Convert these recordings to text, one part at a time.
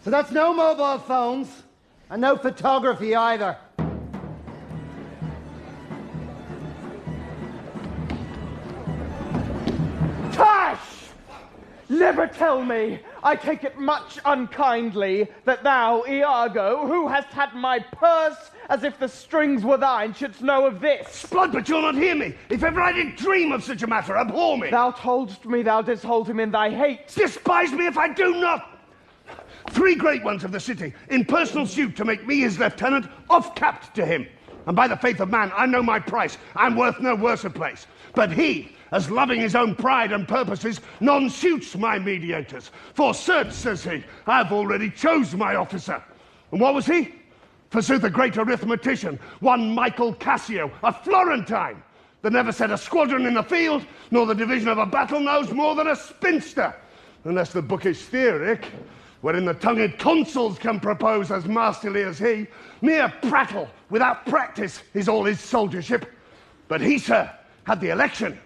So that's no mobile phones, and no photography either. Tash! Never tell me, I take it much unkindly, that thou, Iago, who hast had my purse as if the strings were thine, shouldst know of this. Splud, but you'll not hear me. If ever I did dream of such a matter, abhor me. Thou toldst me thou didst hold him in thy hate. Despise me if I do not. 3 great ones of the city, in personal suit to make me his lieutenant, off-capped to him. And by the faith of man, I know my price. I'm worth no worse a place. But he, as loving his own pride and purposes, none suits my mediators. For certes, says he, I have already chose my officer. And what was he? Forsooth, a great arithmetician, one Michael Cassio, a Florentine, that never set a squadron in the field, nor the division of a battle knows more than a spinster, unless the bookish theoric, wherein the tongued consuls can propose as masterly as he. Mere prattle without practice is all his soldiership. But he, sir, had the election,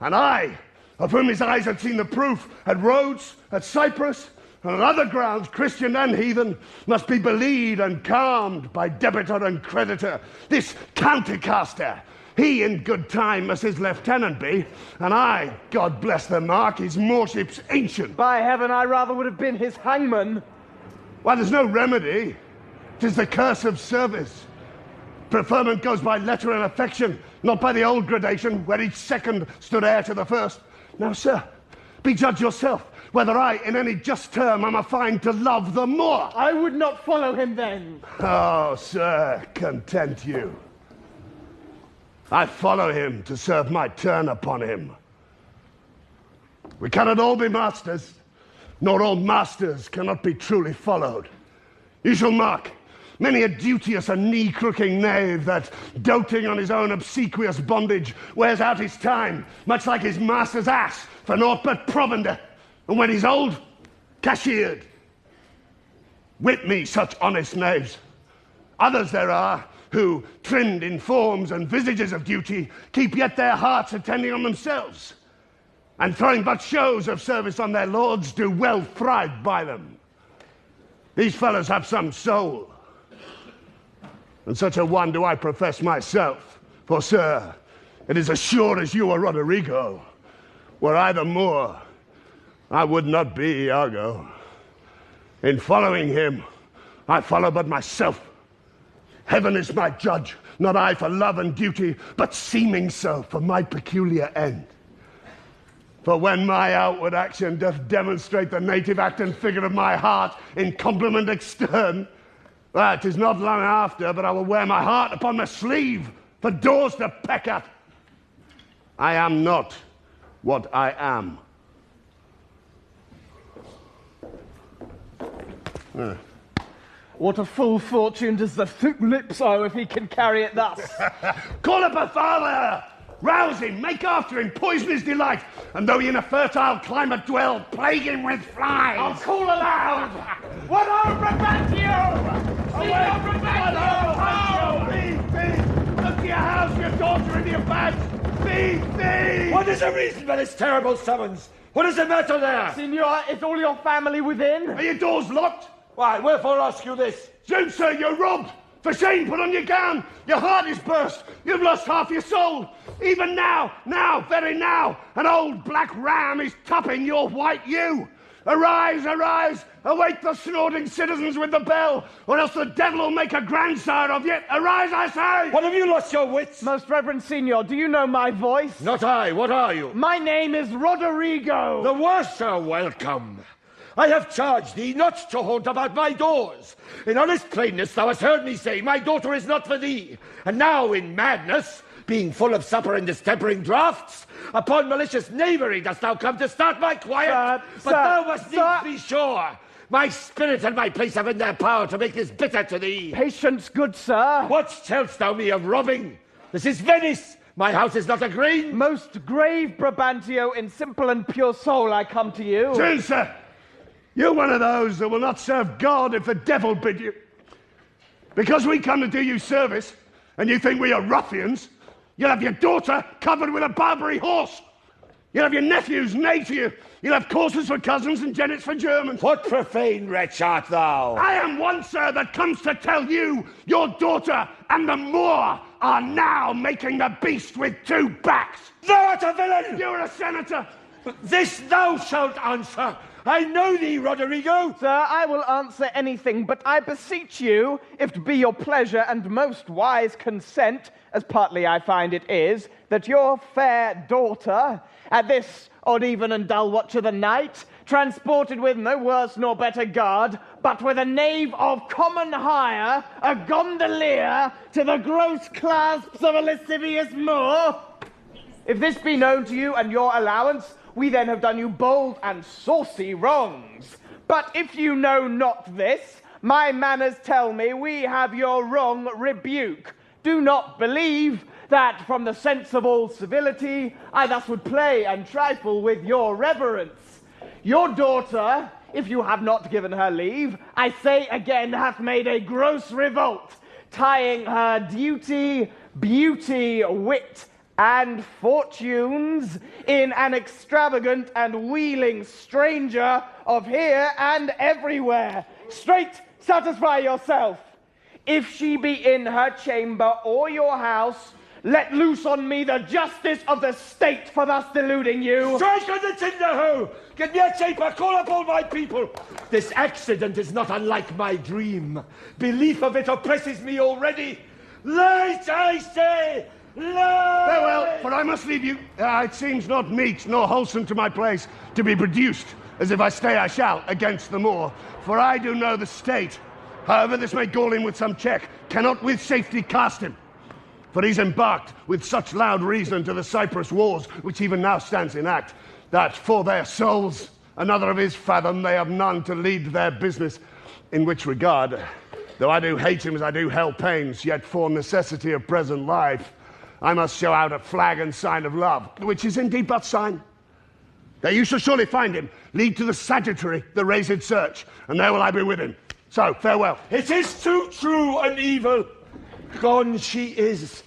and I, of whom his eyes had seen the proof at Rhodes, at Cyprus, and on other grounds, Christian and heathen, must be belied and calmed by debitor and creditor. This countercaster, he in good time must his lieutenant be, and I, God bless the mark, his moorship's ancient. By heaven, I rather would have been his hangman. Why, there's no remedy. 'Tis the curse of service. Preferment goes by letter and affection, not by the old gradation, where each second stood heir to the first. Now, sir, be judge yourself, whether I, in any just term, am affined to love the more. I would not follow him then. Oh, sir, content you. I follow him to serve my turn upon him. We cannot all be masters, nor all masters cannot be truly followed. You shall mark many a duteous and knee-crooking knave that, doting on his own obsequious bondage, wears out his time, much like his master's ass, for naught but provender, and when he's old, cashiered. Wit me such honest knaves. Others there are who, trimmed in forms and visages of duty, keep yet their hearts attending on themselves, and throwing but shows of service on their lords, do well thrive by them. These fellows have some soul, and such a one do I profess myself. For, sir, it is as sure as you are Roderigo. Were I the Moor, I would not be Iago. In following him, I follow but myself. Heaven is my judge, not I for love and duty, but seeming so for my peculiar end. For when my outward action doth demonstrate the native act and figure of my heart in compliment extern, that is not long after, but I will wear my heart upon my sleeve for doors to peck at. I am not what I am. What a full fortune does the thick lips owe if he can carry it thus. Call up a father! Rouse him, make after him, poison his delight, and though he in a fertile climate dwell, plague him with flies. I'll call aloud! What o Brabantio! Signor Brabantio! Be! Look to your house, your daughter and your bags! Be! What is the reason for this terrible summons? What is the matter there? Signor, is all your family within? Are your doors locked? Why, wherefore ask you this? Soon, sir, you're robbed! For shame, put on your gown! Your heart is burst! You've lost half your soul! Even now, very now, an old black ram is topping your white ewe! Arise, arise! Awake the snorting citizens with the bell, or else the devil will make a grandsire of you! Arise, I say! What, have you lost your wits? Most Reverend Signor, do you know my voice? Not I. What are you? My name is Roderigo. The worse are welcome. I have charged thee not to haunt about my doors. In honest plainness thou hast heard me say, my daughter is not for thee. And now in madness, being full of supper and distempering draughts, upon malicious knavery dost thou come to start my quiet. But thou must needs be sure, my spirit and my place have in their power to make this bitter to thee. Patience, good sir. What tell'st thou me of robbing? This is Venice. My house is not a green. Most grave Brabantio, in simple and pure soul I come to you. Soon, sir! You're one of those that will not serve God if the devil bid you. Because we come to do you service, and you think we are ruffians, you'll have your daughter covered with a Barbary horse. You'll have your nephews made for you. You'll have courses for cousins and jennets for Germans. What profane wretch art thou? I am one, sir, that comes to tell you your daughter and the Moor are now making the beast with two backs. Thou art a villain! You're a senator. This thou shalt answer. I know thee, Roderigo. Sir, I will answer anything, but I beseech you, if it be your pleasure and most wise consent, as partly I find it is, that your fair daughter, at this odd even and dull watch of the night, transported with no worse nor better guard, but with a knave of common hire, a gondolier, to the gross clasps of a lascivious Moor. If this be known to you and your allowance, we then have done you bold and saucy wrongs. But if you know not this, my manners tell me we have your wrong rebuke. Do not believe that from the sense of all civility, I thus would play and trifle with your reverence. Your daughter, if you have not given her leave, I say again, hath made a gross revolt, tying her duty, beauty, wit, and fortunes in an extravagant and wheeling stranger of here and everywhere. Straight satisfy yourself. If she be in her chamber or your house, let loose on me the justice of the state for thus deluding you. Strike on the tinder ho! Get me a chamber, call up all my people. This accident is not unlike my dream. Belief of it oppresses me already. Light, I say! Light! Farewell, for I must leave you. It seems not meet nor wholesome to my place to be produced, as if I stay I shall, against the Moor. For I do know the state. However this may gall him with some check, cannot with safety cast him. For he's embarked with such loud reason to the Cyprus wars, which even now stands in act, that for their souls, another of his fathom, they have none to lead their business. In which regard, though I do hate him as I do hell pains, yet for necessity of present life, I must show out a flag and sign of love, which is indeed but sign. There you shall surely find him. Lead to the Sagittary, the raised search, and there will I be with him. So, farewell. It is too true an evil. Gone she is.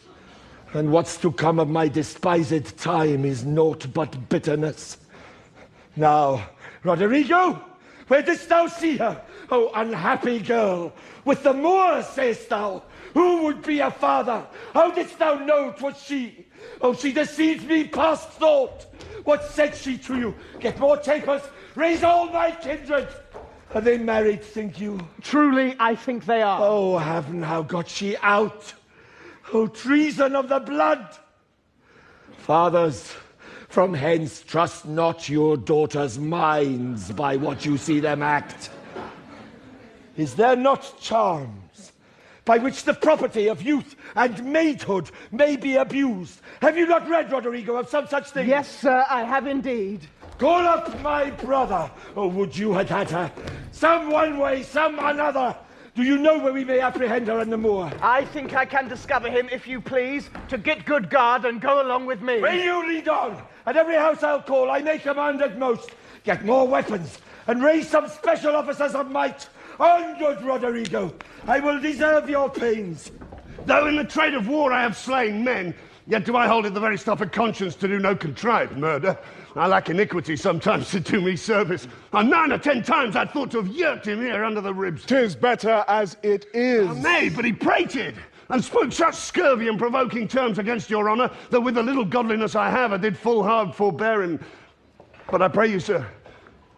And what's to come of my despised time is naught but bitterness. Now, Roderigo, where didst thou see her? Oh, unhappy girl. With the Moor, sayest thou? Who would be a father? How didst thou know 'twas she? Oh, she deceived me past thought. What said she to you? Get more tapers, raise all my kindred. Are they married, think you? Truly, I think they are. Oh, have now got she out. Oh, treason of the blood. Fathers, from hence trust not your daughters' minds by what you see them act. Is there not charms by which the property of youth and maidhood may be abused? Have you not read, Roderigo, of some such thing? Yes, sir, I have indeed. Call up my brother. Oh, would you had had her. Some one way, some another. Do you know where we may apprehend her and the Moor? I think I can discover him, if you please, to get good guard and go along with me. Will you lead on? At every house I'll call, I may command at most. Get more weapons, and raise some special officers of might. On, good Roderigo. I will deserve your pains. Though in the trade of war I have slain men, yet do I hold it the very stuff of conscience to do no contrived murder. I lack iniquity sometimes to do me service. And 9 or 10 times I thought to have yerked him here under the ribs. 'Tis better as it is. Nay, but he prated, and spoke such scurvy and provoking terms against your honour, that with the little godliness I have, I did full hard forbear him. But I pray you, sir,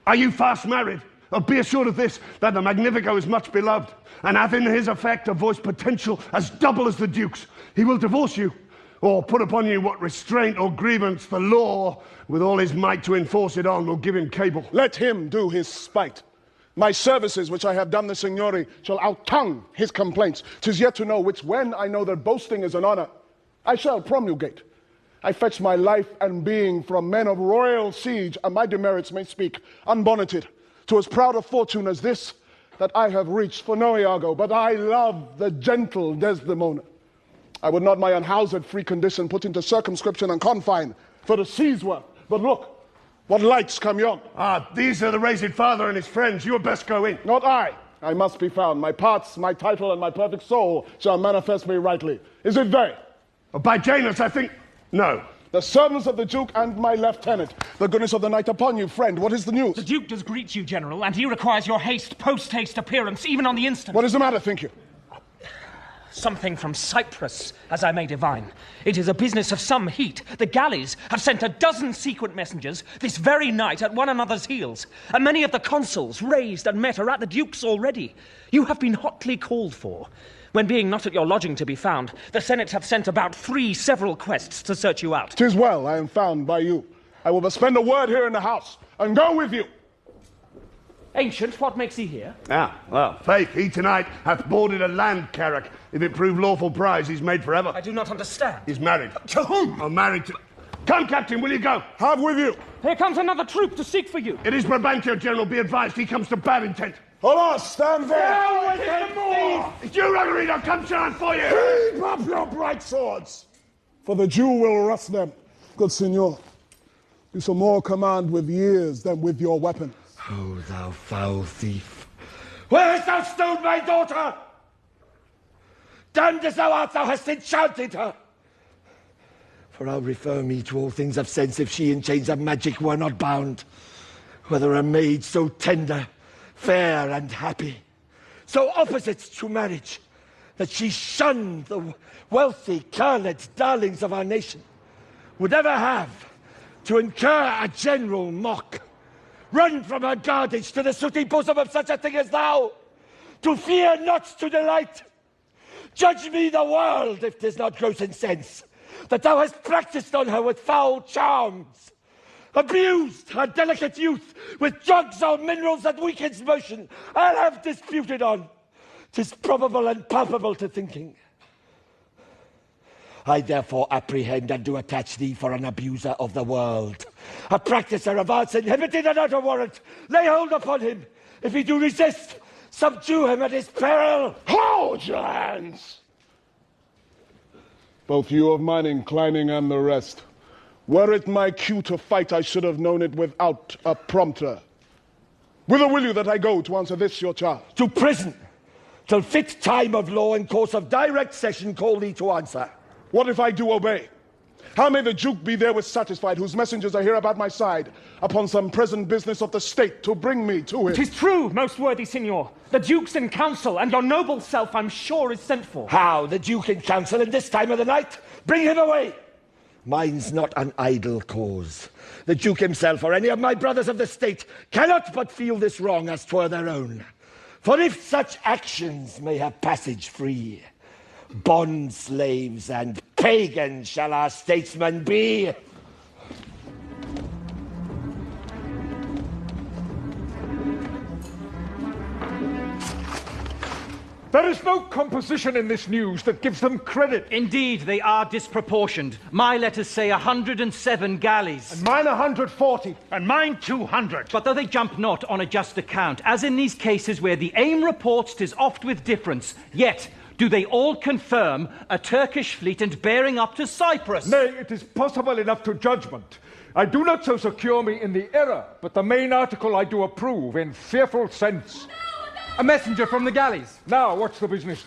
are you fast married? Oh, be assured of this, that the Magnifico is much beloved, and hath in his effect a voice potential as double as the Duke's. He will divorce you, or put upon you what restraint or grievance the law, with all his might to enforce it on, will give him cable. Let him do his spite. My services which I have done the Signori shall outtongue his complaints. 'Tis yet to know which when I know that boasting is an honor, I shall promulgate. I fetch my life and being from men of royal siege, and my demerits may speak unbonneted to as proud a fortune as this that I have reached. For no, Iago, but I love the gentle Desdemona. I would not my unhoused free condition put into circumscription and confine for the sea's work. But look, what lights come yon? Ah, these are the raised father and his friends. You had best go in. Not I. I must be found. My parts, my title, and my perfect soul shall manifest me rightly. Is it they? Oh, by Janus, I think... No, The servants of the Duke and my lieutenant. The goodness of the night upon you, friend. What is the news? The Duke does greet you, General, and he requires your post-haste appearance, even on the instant. What is the matter, think you? Something from Cyprus, as I may divine. It is a business of some heat. The galleys have sent a dozen secret messengers this very night at one another's heels, and many of the consuls raised and met are at the Duke's already. You have been hotly called for. When being not at your lodging to be found, the Senate have sent about 3 several quests to search you out. 'Tis well, I am found by you. I will but spend a word here in the house, and go with you. Ancient, what makes he here? Well, faith, he tonight hath boarded a land carrack. If it prove lawful prize, he's made forever. I do not understand. He's married. To whom? Oh, married to... Come, Captain, will you go? Have with you. Here comes another troop to seek for you. It is Brabantio, General. Be advised, he comes to bad intent. Hold on, stand there. It's you, Ruggerino. Come, John, for you. Keep up your bright swords, for the Jew will rust them. Good Signor, you shall more command with years than with your weapons. Oh, thou foul thief! Where hast thou stowed my daughter? Damned as thou art, thou hast enchanted her. For I'll refer me to all things of sense if she in chains of magic were not bound. Whether a maid so tender, fair and happy, so opposite to marriage, that she shunned the wealthy, curled darlings of our nation, would ever have to incur a general mock, run from her guardage to the sooty bosom of such a thing as thou, to fear not to delight. Judge me the world, if 'tis not gross in sense, that thou hast practiced on her with foul charms, abused her delicate youth with drugs or minerals that weakens motion. I'll have disputed on. 'Tis probable and palpable to thinking. I therefore apprehend and do attach thee for an abuser of the world, a practicer of arts inhibited and out of warrant. Lay hold upon him. If he do resist, subdue him at his peril. Hold your hands! Both you of mine inclining and the rest. Were it my cue to fight, I should have known it without a prompter. Whither will you that I go to answer this your charge? To prison, till fit time of law and course of direct session call thee to answer. What if I do obey? How may the Duke be therewith satisfied, whose messengers are here about my side, upon some present business of the state to bring me to him? 'Tis true, most worthy Signor. The Duke's in council, and your noble self, I'm sure, is sent for. How, the Duke in council in this time of the night? Bring him away! Mine's not an idle cause. The Duke himself, or any of my brothers of the state, cannot but feel this wrong as 'twere their own. For if such actions may have passage free, bond slaves and pagans shall our statesmen be. There is no composition in this news that gives them credit. Indeed, they are disproportioned. My letters say 107 galleys. And mine 140. And mine 200. But though they jump not on a just account, as in these cases where the aim reports 'tis oft with difference, yet do they all confirm a Turkish fleet and bearing up to Cyprus? Nay, it is possible enough to judgment. I do not so secure me in the error, but the main article I do approve in fearful sense. A messenger from the galleys. Now, what's the business?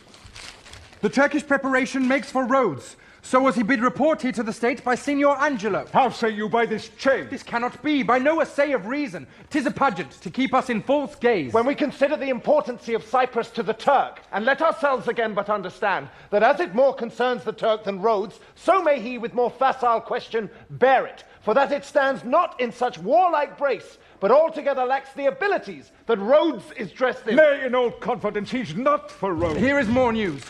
The Turkish preparation makes for Rhodes. So was he bid report here to the state by Signor Angelo. How say you by this chain? This cannot be, by no assay of reason. 'Tis a pageant to keep us in false gaze. When we consider the importance of Cyprus to the Turk, and let ourselves again but understand that as it more concerns the Turk than Rhodes, so may he with more facile question bear it, for that it stands not in such warlike brace, but altogether lacks the abilities that Rhodes is dressed in. Nay, in all confidence, he's not for Rhodes. Here is more news.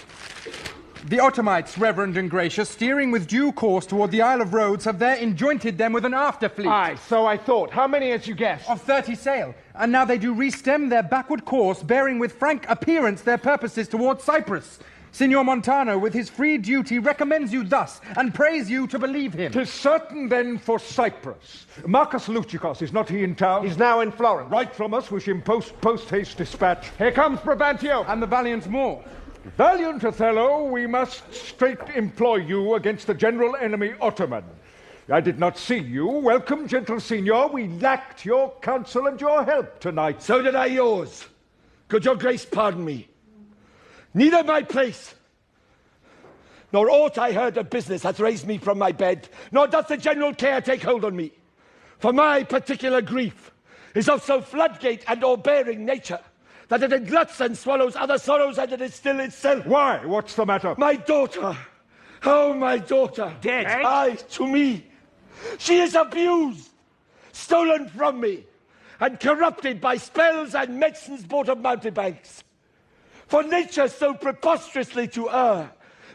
The Ottomites, reverend and gracious, steering with due course toward the Isle of Rhodes, have there enjointed them with an after fleet. Aye, so I thought. How many as you guess? Of 30 sail. And now they do re-stem their backward course, bearing with frank appearance their purposes towards Cyprus. Signor Montano, with his free duty, recommends you thus, and prays you to believe him. 'Tis certain, then, for Cyprus. Marcus Luchikos, is not he in town? He's now in Florence. Right from us, wish him post-haste dispatch. Here comes Brabantio. And the valiant Moor. Valiant Othello, we must straight employ you against the general enemy Ottoman. I did not see you. Welcome, gentle signor. We lacked your counsel and your help tonight. So did I yours. Could your grace pardon me? Neither my place, nor aught I heard of business hath raised me from my bed, nor doth the general care take hold on me. For my particular grief is of so floodgate and o'erbearing nature, that it engluts and swallows other sorrows, and it is still itself. Why? What's the matter? My daughter. Oh, my daughter. Dead. Aye, to me. She is abused, stolen from me, and corrupted by spells and medicines bought of mountebanks. For nature so preposterously to err,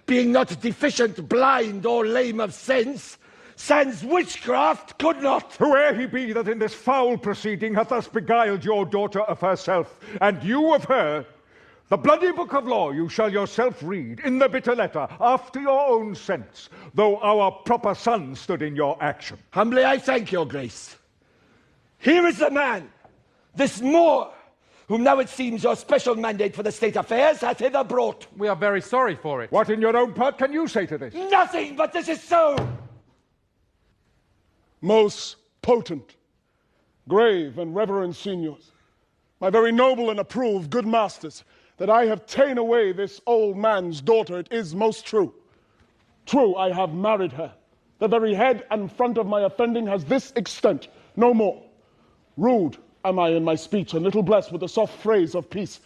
being not deficient, blind, or lame of sense, sans witchcraft could not. Whoe'er he be that in this foul proceeding hath thus beguiled your daughter of herself, and you of her, the bloody book of law you shall yourself read in the bitter letter, after your own sense, though our proper son stood in your action. Humbly I thank your grace. Here is the man, this Moor, whom now it seems your special mandate for the state affairs hath hither brought. We are very sorry for it. What in your own part can you say to this? Nothing, but this is so. Most potent, grave and reverend seniors, my very noble and approved good masters, that I have ta'en away this old man's daughter, it is most true. True, I have married her. The very head and front of my offending has this extent, no more. Rude am I in my speech, and little blessed with the soft phrase of peace.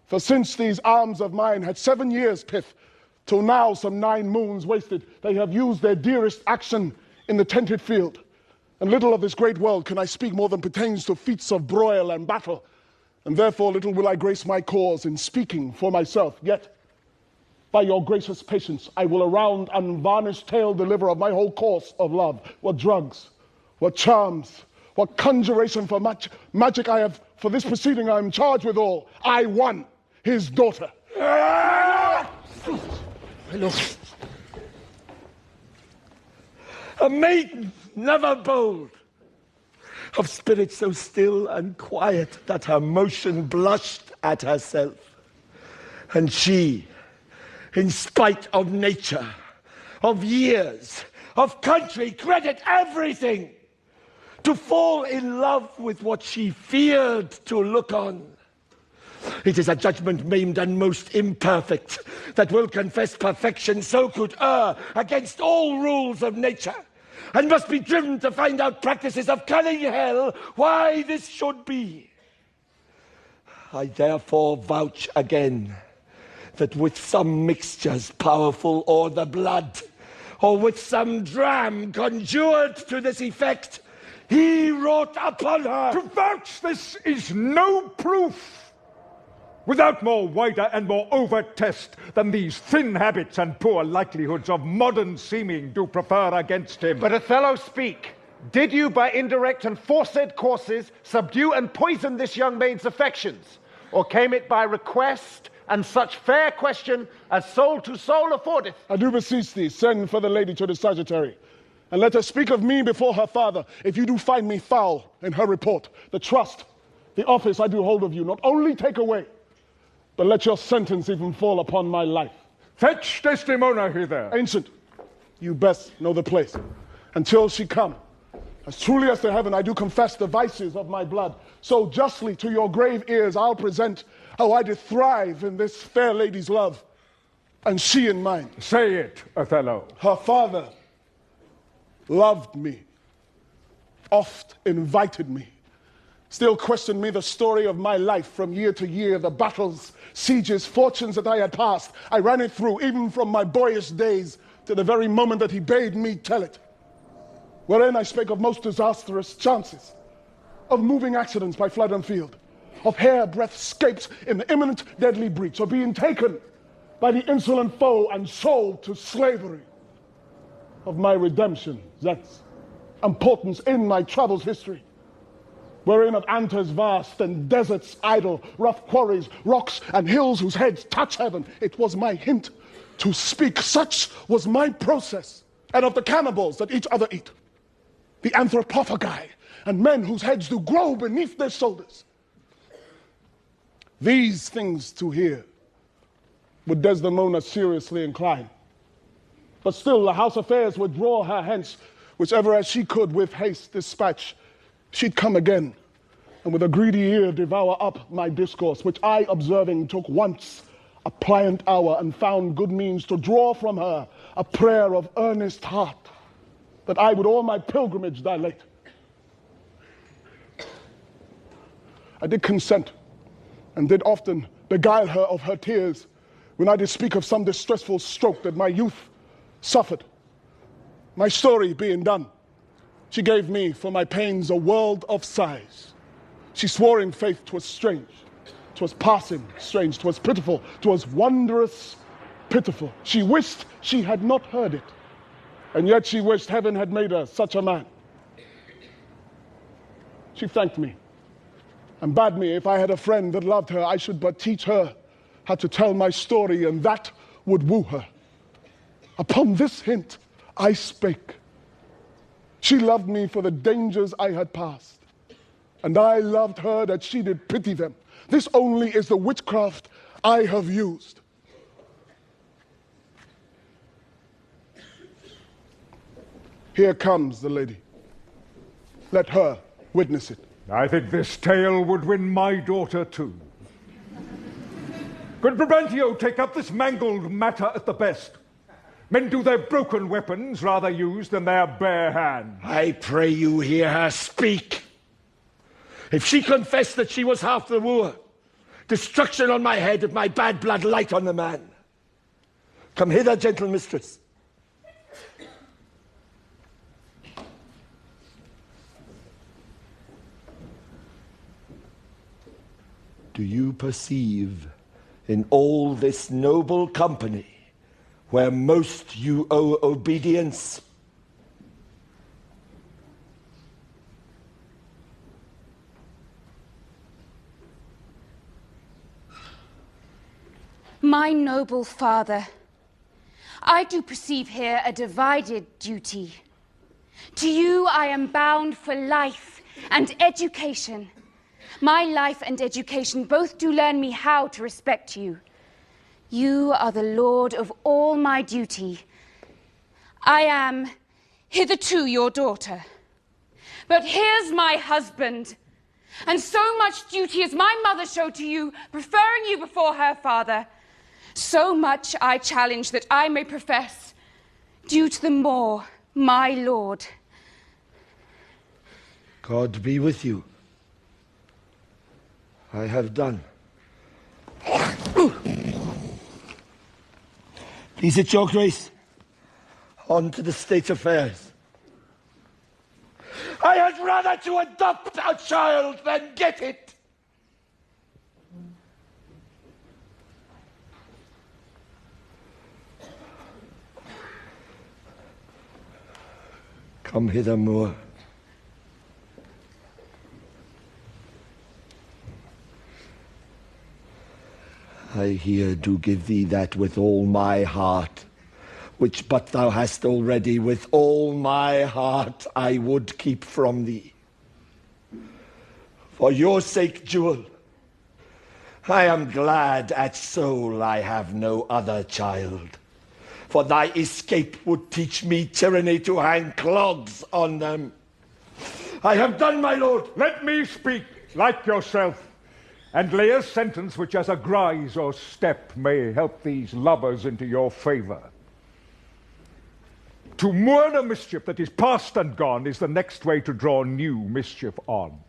For since these arms of mine had 7 years' pith, till now some 9 moons wasted, they have used their dearest action in the tented field. And little of this great world can I speak more than pertains to feats of broil and battle, and therefore little will I grace my cause in speaking for myself. Yet, by your gracious patience, I will a round unvarnished tale deliver of my whole course of love. What drugs, what charms, what conjuration for magic I have, for this proceeding I am charged with all. I won his daughter. Look. A maiden never bold, of spirit so still and quiet that her motion blushed at herself. And she, in spite of nature, of years, of country, credit, everything, to fall in love with what she feared to look on. It is a judgment maimed and most imperfect, that will confess perfection so could err against all rules of nature, and must be driven to find out practices of cunning hell why this should be. I therefore vouch again, that with some mixtures powerful o'er the blood, or with some dram conjured to this effect, he wrought upon her. To vouch this is no proof, without more wider and more over test than these thin habits and poor likelihoods of modern seeming do prefer against him. But Othello, speak. Did you by indirect and foresaid courses subdue and poison this young maid's affections? Or came it by request and such fair question as soul to soul affordeth? I do beseech thee, send for the lady to the sagittary, and let her speak of me before her father, if you do find me foul in her report. The trust, the office I do hold of you, not only take away, but let your sentence even fall upon my life. Fetch Desdemona hither. Ancient, you best know the place. Until she come, as truly as to heaven I do confess the vices of my blood, so justly to your grave ears I'll present how I did thrive in this fair lady's love, and she in mine. Say it, Othello. Her father loved me, oft invited me, still questioned me the story of my life from year to year, the battles, sieges, fortunes that I had passed. I ran it through, even from my boyish days to the very moment that he bade me tell it, wherein I spake of most disastrous chances, of moving accidents by flood and field, of hair-breadth scapes in the imminent deadly breach, of being taken by the insolent foe and sold to slavery, of my redemption, that's importance in my travels history, wherein of antres vast and deserts idle, rough quarries, rocks and hills whose heads touch heaven, it was my hint to speak. Such was my process. And of the cannibals that each other eat, the anthropophagi, and men whose heads do grow beneath their shoulders. These things to hear would Desdemona seriously incline. But still the house affairs would draw her hence, whichever as she could with haste dispatch. She'd come again, and with a greedy ear devour up my discourse, which I observing took once a pliant hour, and found good means to draw from her a prayer of earnest heart, that I would all my pilgrimage dilate. I did consent, and did often beguile her of her tears, when I did speak of some distressful stroke that my youth suffered. My story being done, she gave me for my pains a world of sighs. She swore in faith 'twas strange, 'twas passing strange, 'twas pitiful, 'twas wondrous pitiful. She wished she had not heard it, and yet she wished heaven had made her such a man. She thanked me, and bade me if I had a friend that loved her, I should but teach her how to tell my story, and that would woo her. Upon this hint I spake. She loved me for the dangers I had passed, and I loved her that she did pity them. This only is the witchcraft I have used. Here comes the lady. Let her witness it. I think this tale would win my daughter too. Good Brabantio, take up this mangled matter at the best. Men do their broken weapons rather use than their bare hands. I pray you hear her speak. If she confessed that she was half the wooer, destruction on my head if my bad blood light on the man. Come hither, gentle mistress. Do you perceive in all this noble company where most you owe obedience? My noble father, I do perceive here a divided duty. To you I am bound for life and education. My life and education both do learn me how to respect you. You are the lord of all my duty. I am hitherto your daughter. But here's my husband. And so much duty as my mother showed to you, preferring you before her father, so much I challenge that I may profess, due to the more, my lord. God be with you. I have done. Please it your grace. On to the state affairs. I had rather to adopt a child than get it. Come hither, Moor. I here do give thee that with all my heart, which but thou hast already with all my heart I would keep from thee. For your sake, jewel, I am glad at soul I have no other child, for thy escape would teach me tyranny to hang clogs on them. I have done, my lord. Let me speak like yourself, and lay a sentence which as a grise or step may help these lovers into your favour. To mourn a mischief that is past and gone is the next way to draw new mischief on.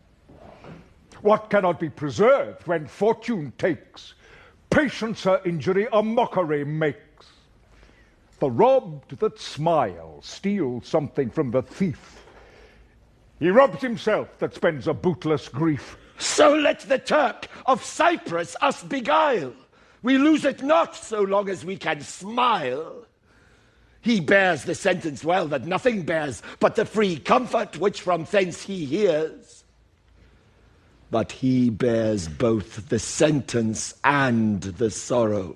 What cannot be preserved when fortune takes, patience her injury a mockery makes. The robbed that smile steals something from the thief. He robs himself that spends a bootless grief. So let the Turk of Cyprus us beguile. We lose it not so long as we can smile. He bears the sentence well that nothing bears but the free comfort which from thence he hears. But he bears both the sentence and the sorrow,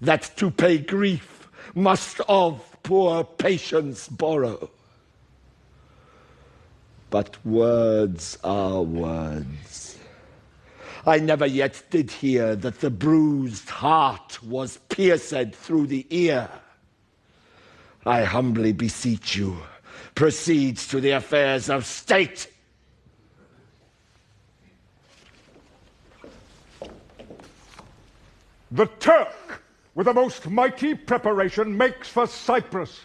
that to pay grief must of poor patience borrow. But words are words. I never yet did hear that the bruised heart was pierced through the ear. I humbly beseech you, proceed to the affairs of state. The Turk, with a most mighty preparation, makes for Cyprus.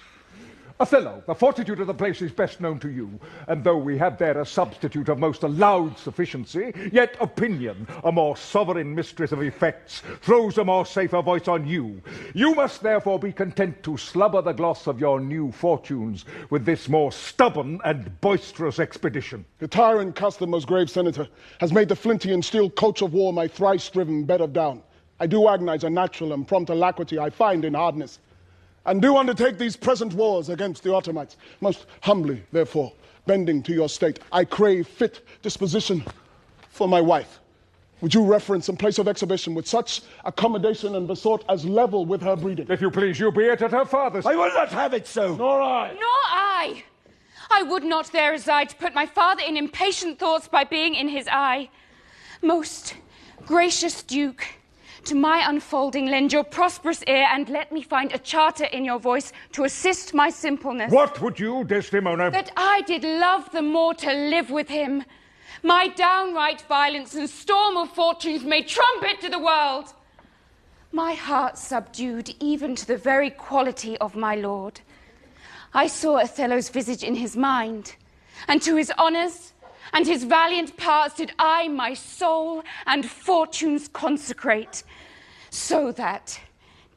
Othello, the fortitude of the place is best known to you, and though we have there a substitute of most allowed sufficiency, yet opinion, a more sovereign mistress of effects, throws a more safer voice on you. You must therefore be content to slubber the gloss of your new fortunes with this more stubborn and boisterous expedition. The tyrant custom, most grave senator, has made the flinty and steel coach of war my thrice-striven bed of down. I do agonize a natural and prompt alacrity I find in hardness, and do undertake these present wars against the Ottomites. Most humbly, therefore, bending to your state, I crave fit disposition for my wife. Would you reference and place of exhibition with such accommodation and besort as level with her breeding? If you please, you be it at her father's. I will not have it so. Nor I. Nor I. I would not there reside to put my father in impatient thoughts by being in his eye. Most gracious Duke, to my unfolding lend your prosperous ear, and let me find a charter in your voice to assist my simpleness. What would you, Desdemona? That I did love the more to live with him. My downright violence and storm of fortunes may trumpet to the world. My heart subdued even to the very quality of my lord. I saw Othello's visage in his mind, and to his honours and his valiant parts did I my soul and fortunes consecrate, so that,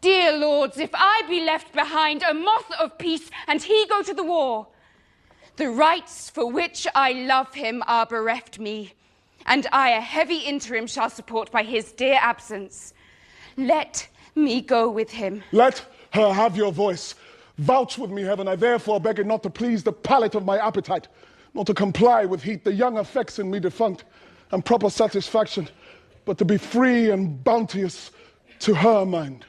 dear lords, if I be left behind a moth of peace and he go to the war, the rights for which I love him are bereft me, and I a heavy interim shall support by his dear absence. Let me go with him. Let her have your voice. Vouch with me, heaven, I therefore beg it not to please the palate of my appetite, nor to comply with heat the young effects in me defunct, and proper satisfaction, but to be free and bounteous to her mind.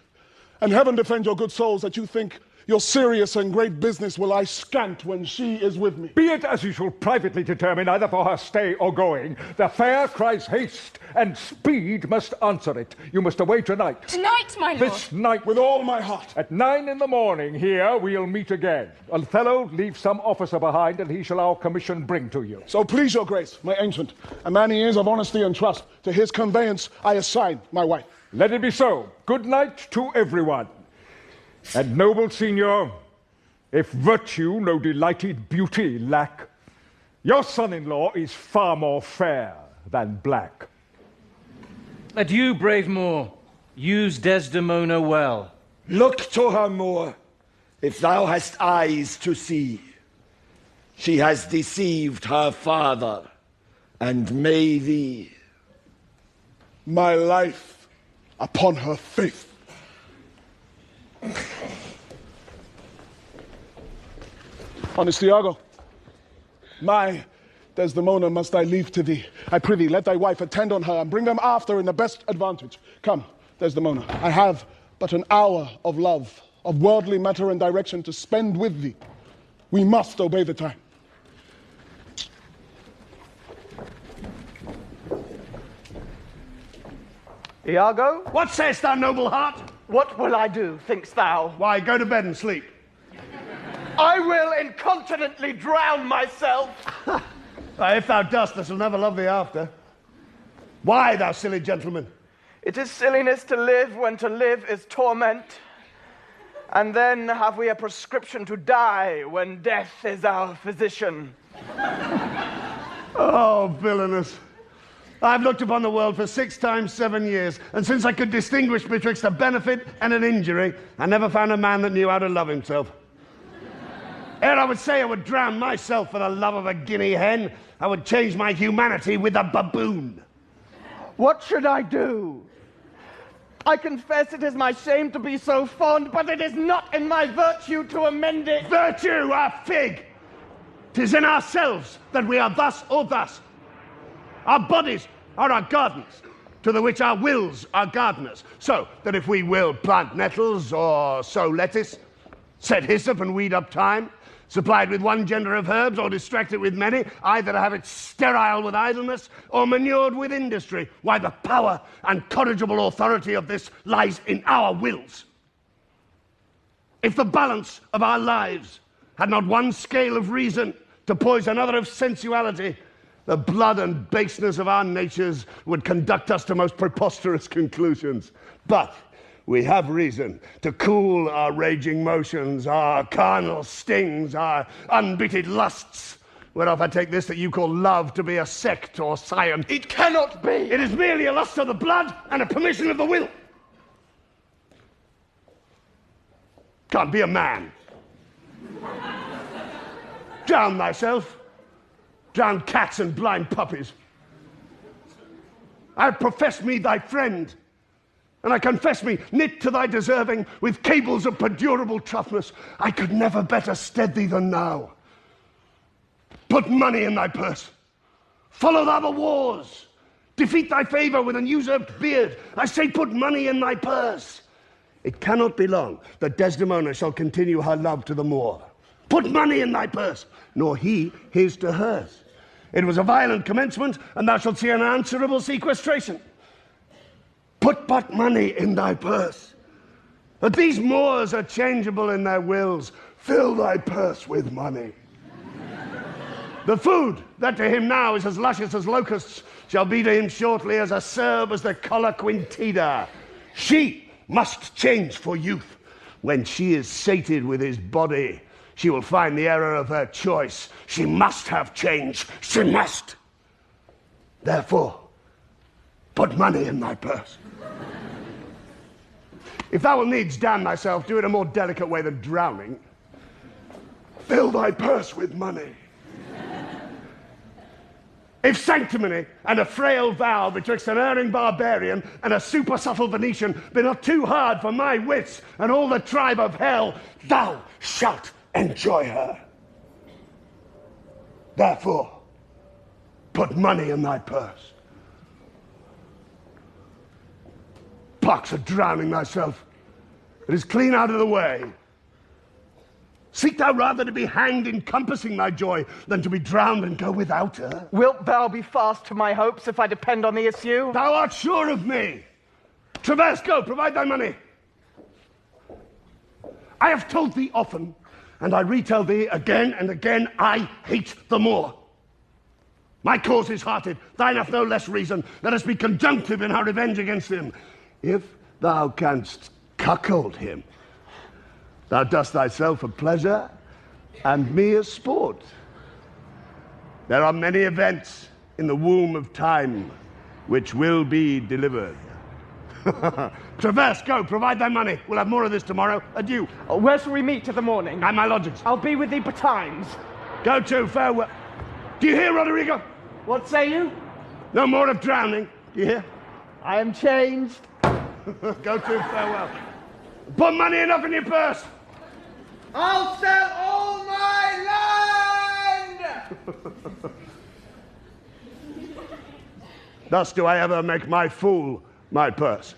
And heaven defend your good souls, that you think your serious and great business will I scant when she is with me. Be it as you shall privately determine, either for her stay or going. The fair cries haste, and speed must answer it. You must away tonight. Tonight, my lord. This night. With all my heart. At 9 in the morning here we'll meet again. Othello, leave some officer behind, and he shall our commission bring to you. So please your grace, my ancient, a man he is of honesty and trust, to his conveyance I assign my wife. Let it be so. Good night to everyone. And noble Signor, if virtue no delighted beauty lack, your son-in-law is far more fair than black. Adieu, brave Moor. Use Desdemona well. Look to her more, if thou hast eyes to see. She has deceived her father, and may thee. My life upon her faith. Honest Iago, my Desdemona must I leave to thee. I prithee, let thy wife attend on her, and bring them after in the best advantage. Come, Desdemona, I have but an hour of love, of worldly matter and direction to spend with thee. We must obey the time. Iago, What sayest thou, noble heart? what will I do, thinkst thou? Why, go to bed and sleep. I will incontinently drown myself. If thou dost, I shall never love thee after. Why, thou silly gentleman? It is silliness to live when to live is torment. And then have we a prescription to die when death is our physician. Oh, villainous. I've looked upon the world for 6 times 7 years, and since I could distinguish betwixt a benefit and an injury, I never found a man that knew how to love himself. Ere I would say I would drown myself for the love of a guinea hen, I would change my humanity with a baboon. What should I do? I confess it is my shame to be so fond, but it is not in my virtue to amend it. Virtue, a fig! 'Tis in ourselves that we are thus or thus. Our bodies are our gardens, to the which our wills are gardeners, so that if we will plant nettles or sow lettuce, set hyssop and weed up thyme, supplied with one gender of herbs or distract it with many, either to have it sterile with idleness or manured with industry, why the power and corrigible authority of this lies in our wills. If the balance of our lives had not one scale of reason to poise another of sensuality, the blood and baseness of our natures would conduct us to most preposterous conclusions. But we have reason to cool our raging motions, our carnal stings, our unbeaten lusts. Whereof I take this that you call love to be a sect or science. It cannot be! It is merely a lust of the blood and a permission of the will. Can't be a man. Drown thyself. Drown cats and blind puppies. I profess me thy friend, and I confess me knit to thy deserving with cables of perdurable toughness. I could never better stead thee than now. Put money in thy purse. Follow thou the wars. Defeat thy favour with an usurped beard. I say put money in thy purse. It cannot be long that Desdemona shall continue her love to the Moor. Put money in thy purse, nor he his to hers. It was a violent commencement, and thou shalt see an answerable sequestration. Put but money in thy purse. But these Moors are changeable in their wills. Fill thy purse with money. The food that to him now is as luscious as locusts shall be to him shortly as acerb as the Colla Quintida. She must change for youth. When she is sated with his body, she will find the error of her choice. She must have change. She must. Therefore, put money in thy purse. If thou will needs damn thyself, do it a more delicate way than drowning. Fill thy purse with money. If sanctimony and a frail vow betwixt an erring barbarian and a super-subtle Venetian be not too hard for my wits and all the tribe of hell, thou shalt enjoy her. Therefore, put money in thy purse. Pox of drowning thyself. It is clean out of the way. Seek thou rather to be hanged encompassing thy joy than to be drowned and go without her. Wilt thou be fast to my hopes if I depend on the issue? Thou art sure of me. Traverse, go, provide thy money. I have told thee often, and I retell thee again and again, I hate the Moor. My cause is hearted, thine hath no less reason. Let us be conjunctive in our revenge against him. If thou canst cuckold him, thou dost thyself a pleasure, and me a sport. There are many events in the womb of time which will be delivered. Traverse, go, provide thy money. We'll have more of this tomorrow. Adieu. Where shall we meet in the morning? At my lodgings. I'll be with thee betimes. Go to, farewell. Do you hear, Roderigo? What say you? No more of drowning. Do you hear? I am changed. Go to, farewell. Put money enough in your purse. I'll sell all my land! Thus do I ever make my fool my purse.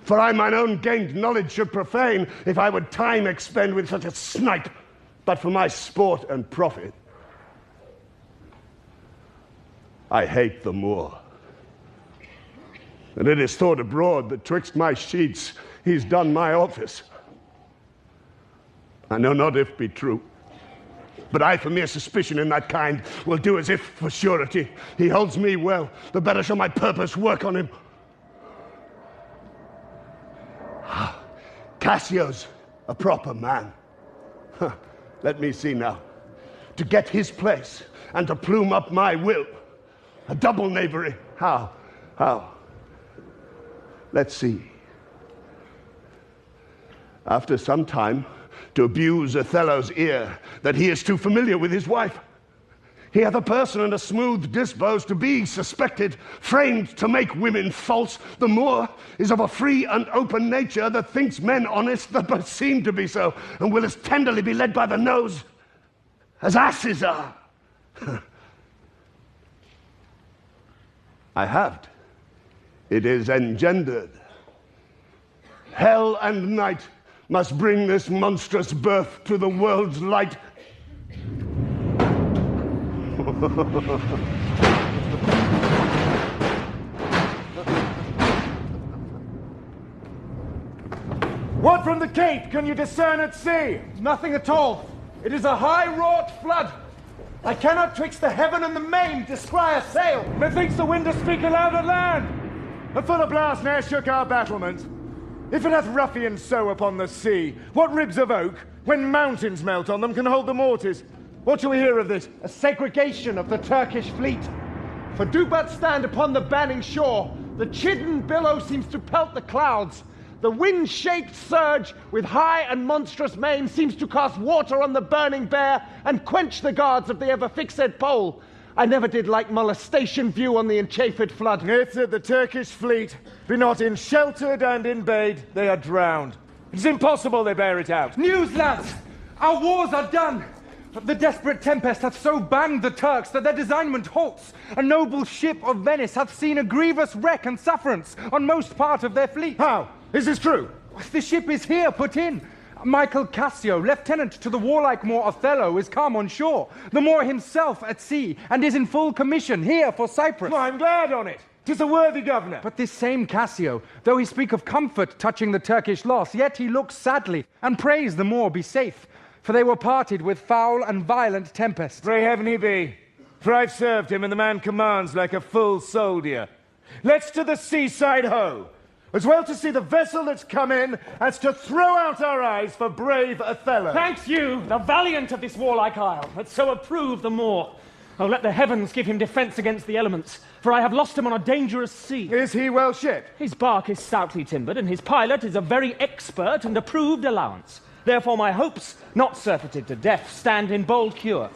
For I mine own gained knowledge should profane if I would time expend with such a snipe, but for my sport and profit. I hate the Moor. And it is thought abroad that twixt my sheets he's done my office. I know not if be true, but I for mere suspicion in that kind will do as if for surety. He holds me well, the better shall my purpose work on him. Cassio's a proper man. Let me see now. To get his place and to plume up my will. A double knavery. How? Let's see. After some time, to abuse Othello's ear that he is too familiar with his wife. He hath a person and a smooth disposed to be suspected, framed to make women false. The Moor is of a free and open nature that thinks men honest that but seem to be so, and will as tenderly be led by the nose as asses are. I have. It is engendered. Hell and night must bring this monstrous birth to the world's light. What from the Cape can you discern at sea? Nothing at all. It is a high-wrought flood. I cannot twixt the heaven and the main descry a sail. Methinks the wind does speak aloud at land. A fuller blast ne'er shook our battlements. If it hath ruffians so upon the sea, what ribs of oak, when mountains melt on them, can hold the mortise? What shall we hear of this? A segregation of the Turkish fleet. For do but stand upon the banning shore, the chidden billow seems to pelt the clouds. The wind-shaped surge, with high and monstrous mane, seems to cast water on the burning bear and quench the guards of the ever-fixed pole. I never did like molestation view on the enchafed flood. If that the Turkish fleet be not in sheltered and in bade, they are drowned. It is impossible they bear it out. News, lads! Our wars are done! The desperate tempest hath so banged the Turks that their designment halts. A noble ship of Venice hath seen a grievous wreck and sufferance on most part of their fleet. How? Is this true? The ship is here, put in. Michael Cassio, lieutenant to the warlike Moor Othello, is come on shore. The Moor himself at sea, and is in full commission here for Cyprus. Well, I'm glad on it. 'Tis a worthy governor. But this same Cassio, though he speak of comfort touching the Turkish loss, yet he looks sadly, and prays the Moor be safe. For they were parted with foul and violent tempest. Pray heaven he be, for I've served him, and the man commands like a full soldier. Let's to the seaside hoe, as well to see the vessel that's come in, as to throw out our eyes for brave Othello. Thanks you, the valiant of this warlike isle, that so approve the Moor. Oh, let the heavens give him defence against the elements, for I have lost him on a dangerous sea. Is he well shipped? His bark is stoutly timbered, and his pilot is a very expert and approved allowance. Therefore my hopes, not surfeited to death, stand in bold cure.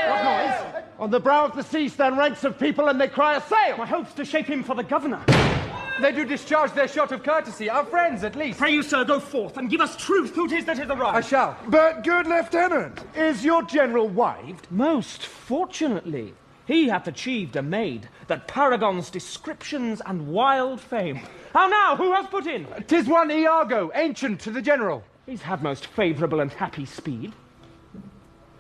What noise? On the brow of the sea stand ranks of people, and they cry a sail. My hopes to shape him for the governor. They do discharge their shot of courtesy, our friends at least. Pray you, sir, go forth and give us truth who 'tis that is arrived. I shall. But, good lieutenant, is your general wived? Most fortunately, he hath achieved a maid that paragons descriptions and wild fame. How now, who has put in? 'Tis one Iago, ancient to the general. He's had most favourable and happy speed.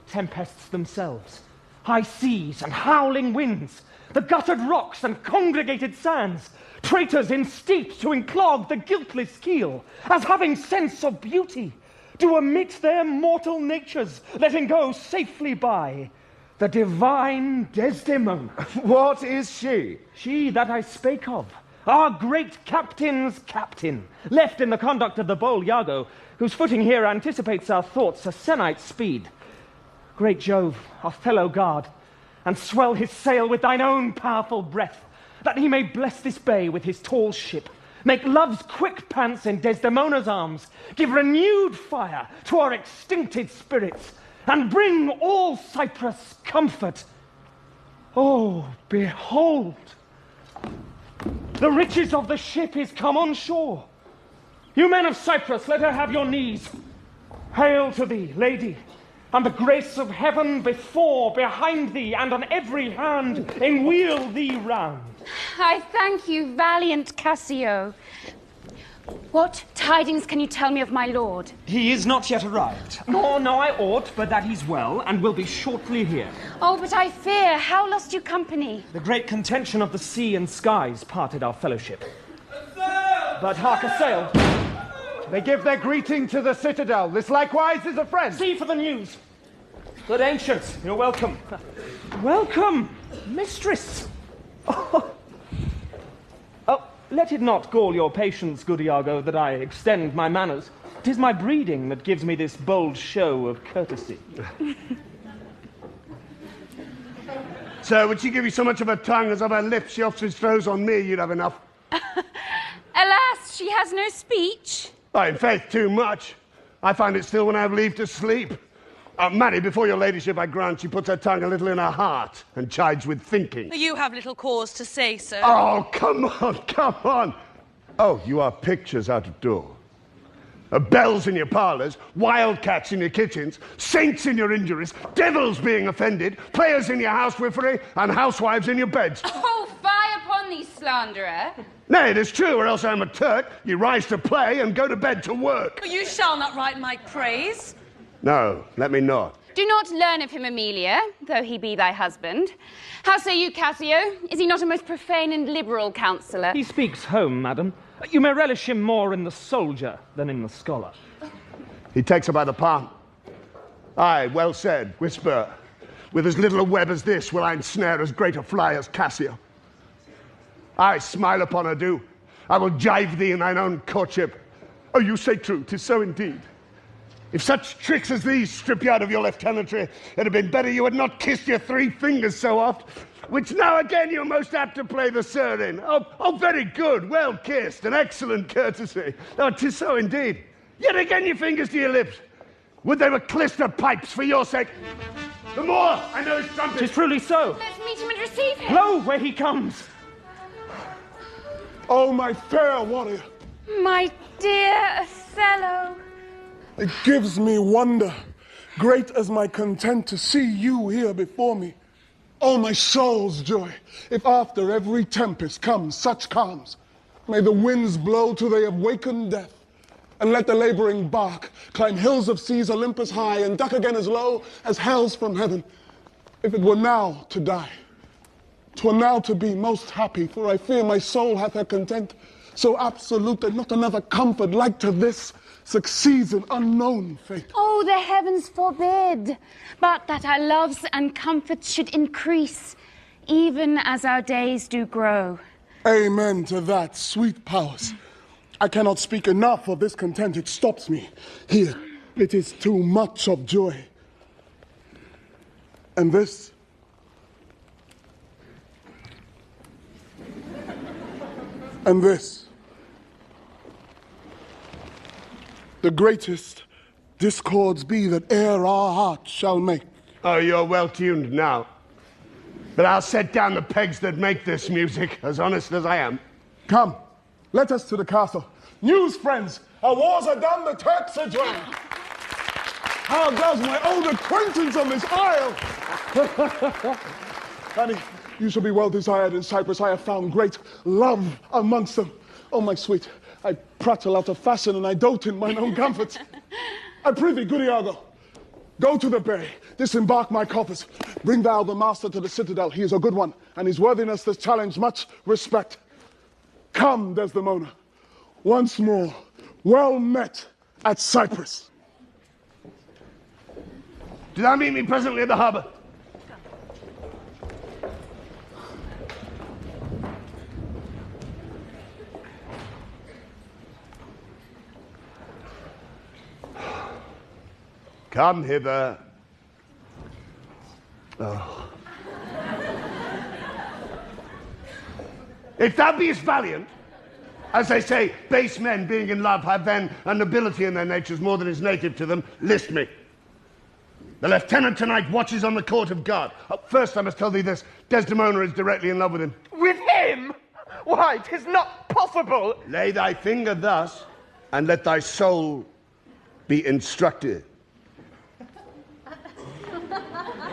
Tempests themselves, high seas and howling winds, the guttered rocks and congregated sands, traitors in steeps to enclog the guiltless keel, as having sense of beauty, do omit their mortal natures, letting go safely by the divine Desdemona. What is she? She that I spake of, our great captain's captain, left in the conduct of the bold Iago, whose footing here anticipates our thoughts a senight's speed. Great Jove, Othello guard, and swell his sail with thine own powerful breath, that he may bless this bay with his tall ship, make love's quick pants in Desdemona's arms, give renewed fire to our extincted spirits, and bring all Cyprus comfort. Oh, behold! The riches of the ship is come on shore. You men of Cyprus, let her have your knees. Hail to thee, lady, and the grace of heaven before, behind thee, and on every hand enwheel thee round. I thank you, valiant Cassio. What tidings can you tell me of my lord? He is not yet arrived. Nor know I aught, but that he's well, and will be shortly here. Oh, but I fear, how lost you company? The great contention of the sea and skies parted our fellowship. But hark, a sail! They give their greeting to the citadel. This likewise is a friend. See for the news. Good ancients, you're welcome. Welcome, mistress. Oh, let it not gall your patience, good Iago, that I extend my manners. 'Tis my breeding that gives me this bold show of courtesy. Sir, would she give you so much of her tongue as of her lips she often throws on me, you'd have enough. Alas, she has no speech. Oh, in faith, too much. I find it still when I have leave to sleep. Marry, before your ladyship, I grant she puts her tongue a little in her heart and chides with thinking. You have little cause to say so. Oh, come on, come on. Oh, you are pictures out of door. Bells in your parlours, wildcats in your kitchens, saints in your injuries, devils being offended, players in your housewifery, and housewives in your beds. Oh, fie upon thee, slanderer. Nay, it is true, or else I am a Turk. You rise to play and go to bed to work. You shall not write my praise. No, let me not. Do not learn of him, Amelia, though he be thy husband. How say you, Cassio? Is he not a most profane and liberal counsellor? He speaks home, madam. You may relish him more in the soldier than in the scholar. He takes her by the palm. Aye, well said, whisper. With as little a web as this will I ensnare as great a fly as Cassio. Aye, smile upon her, do, I will jive thee in thine own courtship. Oh, you say true, 'tis so indeed. If such tricks as these strip you out of your lieutenantry, it had been better you had not kissed your 3 fingers so oft, which now again you're most apt to play the sir in. Oh, very good, well kissed, an excellent courtesy. Oh, 'tis so indeed. Yet again your fingers to your lips. Would they were clister pipes for your sake. The Moor, I know his trumpet. 'Tis truly so. Let's meet him and receive him. Lo, where he comes. Oh, my fair warrior. My dear Othello. It gives me wonder, great as my content to see you here before me. Oh, my soul's joy, if after every tempest comes such calms, may the winds blow till they have wakened death, and let the laboring bark climb hills of seas Olympus high, and duck again as low as hells from heaven. If it were now to die, 'twere now to be most happy, for I fear my soul hath her content, so absolute that not another comfort like to this succeeds an unknown fate. Oh, the heavens forbid, but that our loves and comforts should increase, even as our days do grow. Amen to that, sweet powers. I cannot speak enough of this content, it stops me. Here, it is too much of joy. And this? And this? The greatest discords be that e'er our hearts shall make. Oh, you're well tuned now. But I'll set down the pegs that make this music, as honest as I am. Come, let us to the castle. News, friends, our wars are done, the Turks are drowned. How does my old acquaintance on this isle? Honey, you shall be well desired in Cyprus. I have found great love amongst them. Oh, my sweet, I prattle out of fashion and I dote in mine own comforts. I prithee, good Iago, go to the bay, disembark my coffers. Bring thou the master to the citadel. He is a good one, and his worthiness does challenge much respect. Come, Desdemona, once more, well met at Cyprus. Do thou meet me presently at the harbour? Come hither. Oh. If thou beest valiant, as they say, base men being in love have then a nobility in their natures more than is native to them, list me. The lieutenant tonight watches on the court of guard. First I must tell thee this, Desdemona is directly in love with him. With him? Why, 'tis not possible. Lay thy finger thus, and let thy soul be instructed.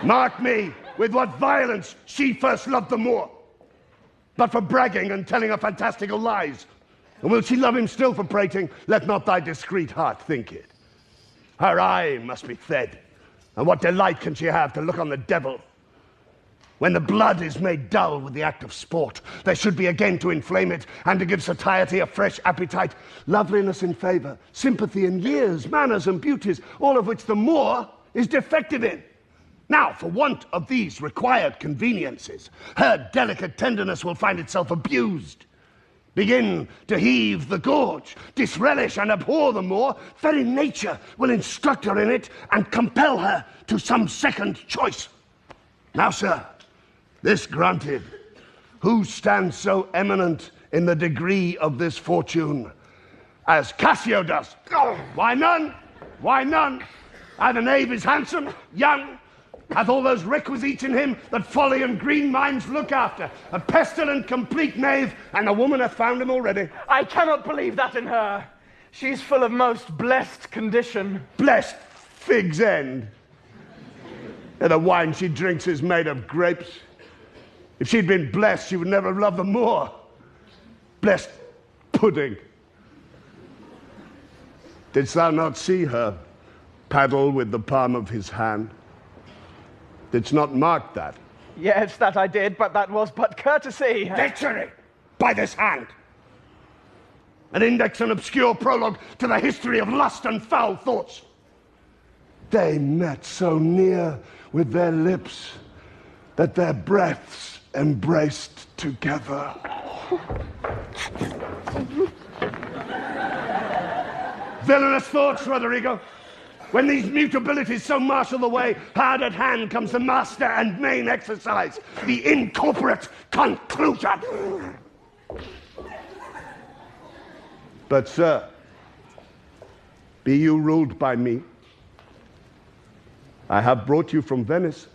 Mark me, with what violence she first loved the Moor, but for bragging and telling of fantastical lies. And will she love him still for prating? Let not thy discreet heart think it. Her eye must be fed, and what delight can she have to look on the devil? When the blood is made dull with the act of sport, there should be again to inflame it, and to give satiety a fresh appetite, loveliness in favour, sympathy in years, manners and beauties, all of which the Moor is defective in. Now, for want of these required conveniences, her delicate tenderness will find itself abused. Begin to heave the gorge, disrelish and abhor the Moor, very nature will instruct her in it and compel her to some second choice. Now, sir, this granted, who stands so eminent in the degree of this fortune as Cassio does? Oh, why none? Why none? Either knave is handsome, young, hath all those requisites in him that folly and green minds look after. A pestilent, complete knave, and the woman hath found him already. I cannot believe that in her. She's full of most blessed condition. Blessed fig's end. And the wine she drinks is made of grapes. If she'd been blessed, she would never have loved the Moor. Blessed pudding. Didst thou not see her paddle with the palm of his hand? Didst not mark that? Yes, that I did, but that was but courtesy. Lechery! By this hand! An index and obscure prologue to the history of lust and foul thoughts. They met so near with their lips that their breaths embraced together. Villainous thoughts, Roderigo. When these mutabilities so marshal the way, hard at hand comes the master and main exercise, the incorporate conclusion. But, sir, be you ruled by me. I have brought you from Venice.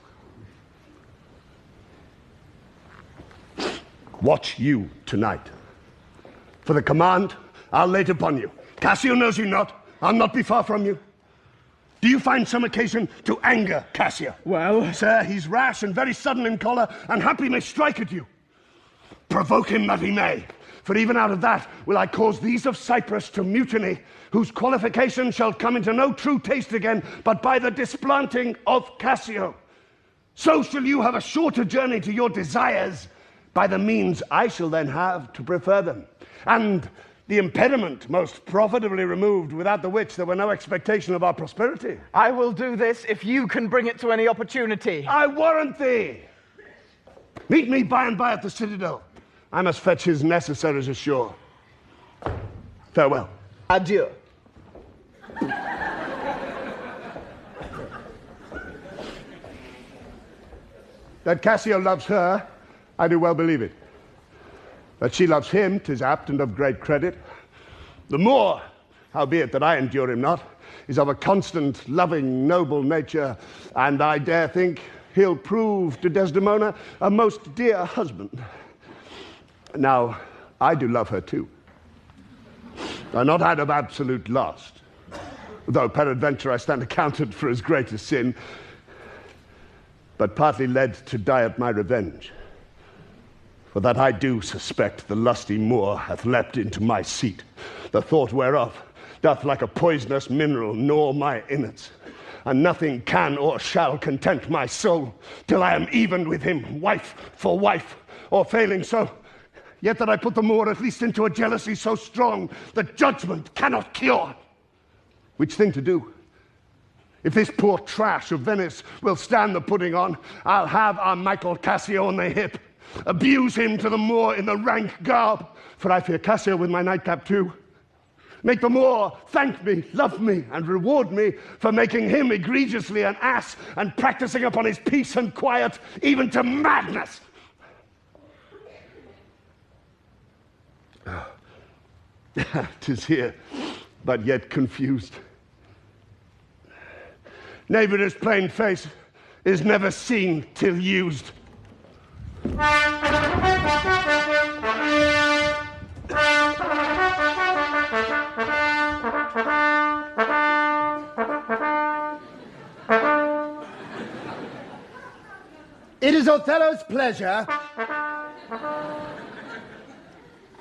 Watch you tonight. For the command, I'll lay it upon you. Cassio knows you not. I'll not be far from you. Do you find some occasion to anger Cassio? Well, sir, he's rash and very sudden in choler, and haply may strike at you. Provoke him that he may, for even out of that will I cause these of Cyprus to mutiny, whose qualification shall come into no true taste again, but by the displanting of Cassio. So shall you have a shorter journey to your desires, by the means I shall then have to prefer them, and the impediment most profitably removed, without the which there were no expectation of our prosperity. I will do this if you can bring it to any opportunity. I warrant thee. Meet me by and by at the citadel. I must fetch his necessaries ashore. Farewell. Adieu. That Cassio loves her, I do well believe it. That she loves him, 'tis apt and of great credit. The more, howbeit that I endure him not, is of a constant, loving, noble nature, and I dare think he'll prove to Desdemona a most dear husband. Now, I do love her too. I'm not out of absolute lust, though peradventure I stand accounted for as great a sin, but partly led to die at my revenge. For that I do suspect the lusty Moor hath leapt into my seat, the thought whereof doth like a poisonous mineral gnaw my innards, and nothing can or shall content my soul till I am even with him, wife for wife, or failing so, yet that I put the Moor at least into a jealousy so strong that judgment cannot cure. Which thing to do? If this poor trash of Venice will stand the putting on, I'll have our Michael Cassio on the hip, abuse him to the Moor in the rank garb, for I fear Cassio with my nightcap too. Make the Moor thank me, love me, and reward me for making him egregiously an ass and practicing upon his peace and quiet, even to madness. 'Tis here, but yet confused. Knavish plain face is never seen till used. It is Othello's pleasure,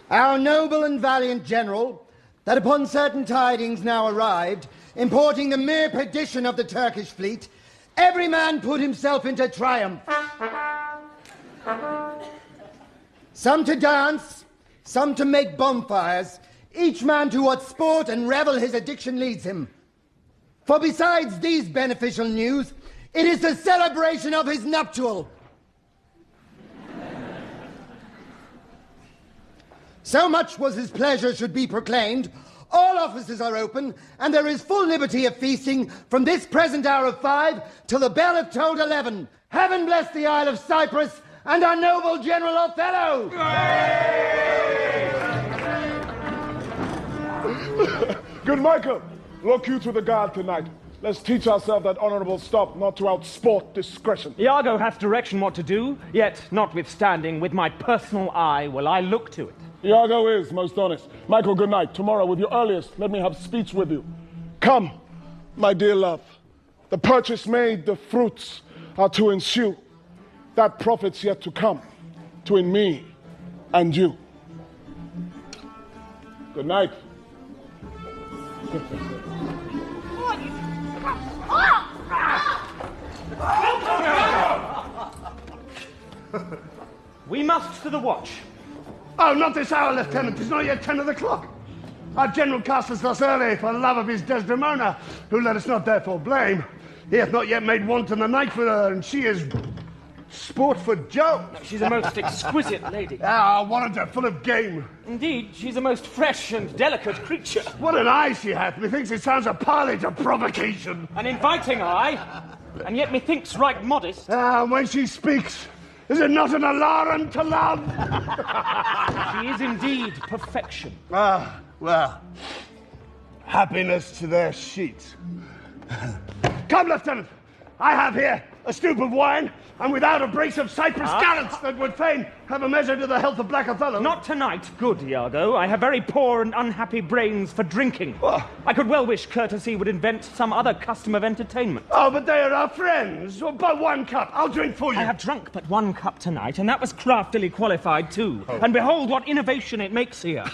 our noble and valiant general, that upon certain tidings now arrived, importing the mere perdition of the Turkish fleet, every man put himself into triumph. Some to dance, some to make bonfires, each man to what sport and revel his addiction leads him. For besides these beneficial news, it is the celebration of his nuptial. So much was his pleasure should be proclaimed, all offices are open, and there is full liberty of feasting from this present hour of 5 till the bell have tolled 11. Heaven bless the Isle of Cyprus and our noble General Othello! Good Michael, look you to the guard tonight. Let's teach ourselves that honorable stop, not to outsport discretion. Iago hath direction what to do, yet notwithstanding, with my personal eye will I look to it. Iago is most honest. Michael, good night. Tomorrow, with your earliest, let me have speech with you. Come, my dear love. The purchase made, the fruits are to ensue. That profit's yet to come, between me and you. Good night. We must to the watch. Oh, not this hour, Lieutenant. It's not yet 10 of the clock. Our general cast us thus early for love of his Desdemona, who let us not therefore blame. He hath not yet made wanton the night for her, and she is sport for Joe. She's a most exquisite lady. Ah, warrant full of game. Indeed, she's a most fresh and delicate creature. What an eye she hath. Methinks it sounds a parley to provocation. An inviting eye, and yet methinks right modest. Ah, when she speaks, is it not an alarum to love? She is indeed perfection. Ah, well, happiness to their sheets. Come, Lieutenant, I have here a stoup of wine, and without a brace of Cyprus gallants that would fain have a measure to the health of Black Othello. Not tonight, good Iago. I have very poor and unhappy brains for drinking. I could well wish courtesy would invent some other custom of entertainment. Oh, but they are our friends. But 1 cup. I'll drink for you. I have drunk but 1 cup tonight, and that was craftily qualified too. And behold what innovation it makes here.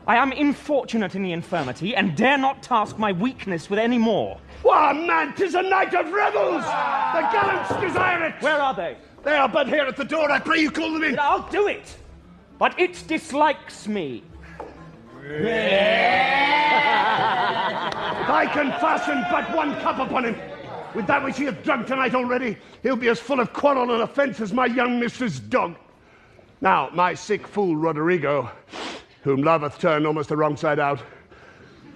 I am infortunate in the infirmity, and dare not task my weakness with any more. Why, man, 'tis a night of revels! The gallants desire it! Where are they? They are but here at the door. I pray you call them in. I'll do it, but it dislikes me. I can fasten but 1 cup upon him. With that which he hath drunk tonight already, he'll be as full of quarrel and offence as my young mistress' dog. Now, my sick fool Roderigo, whom love hath turned almost the wrong side out,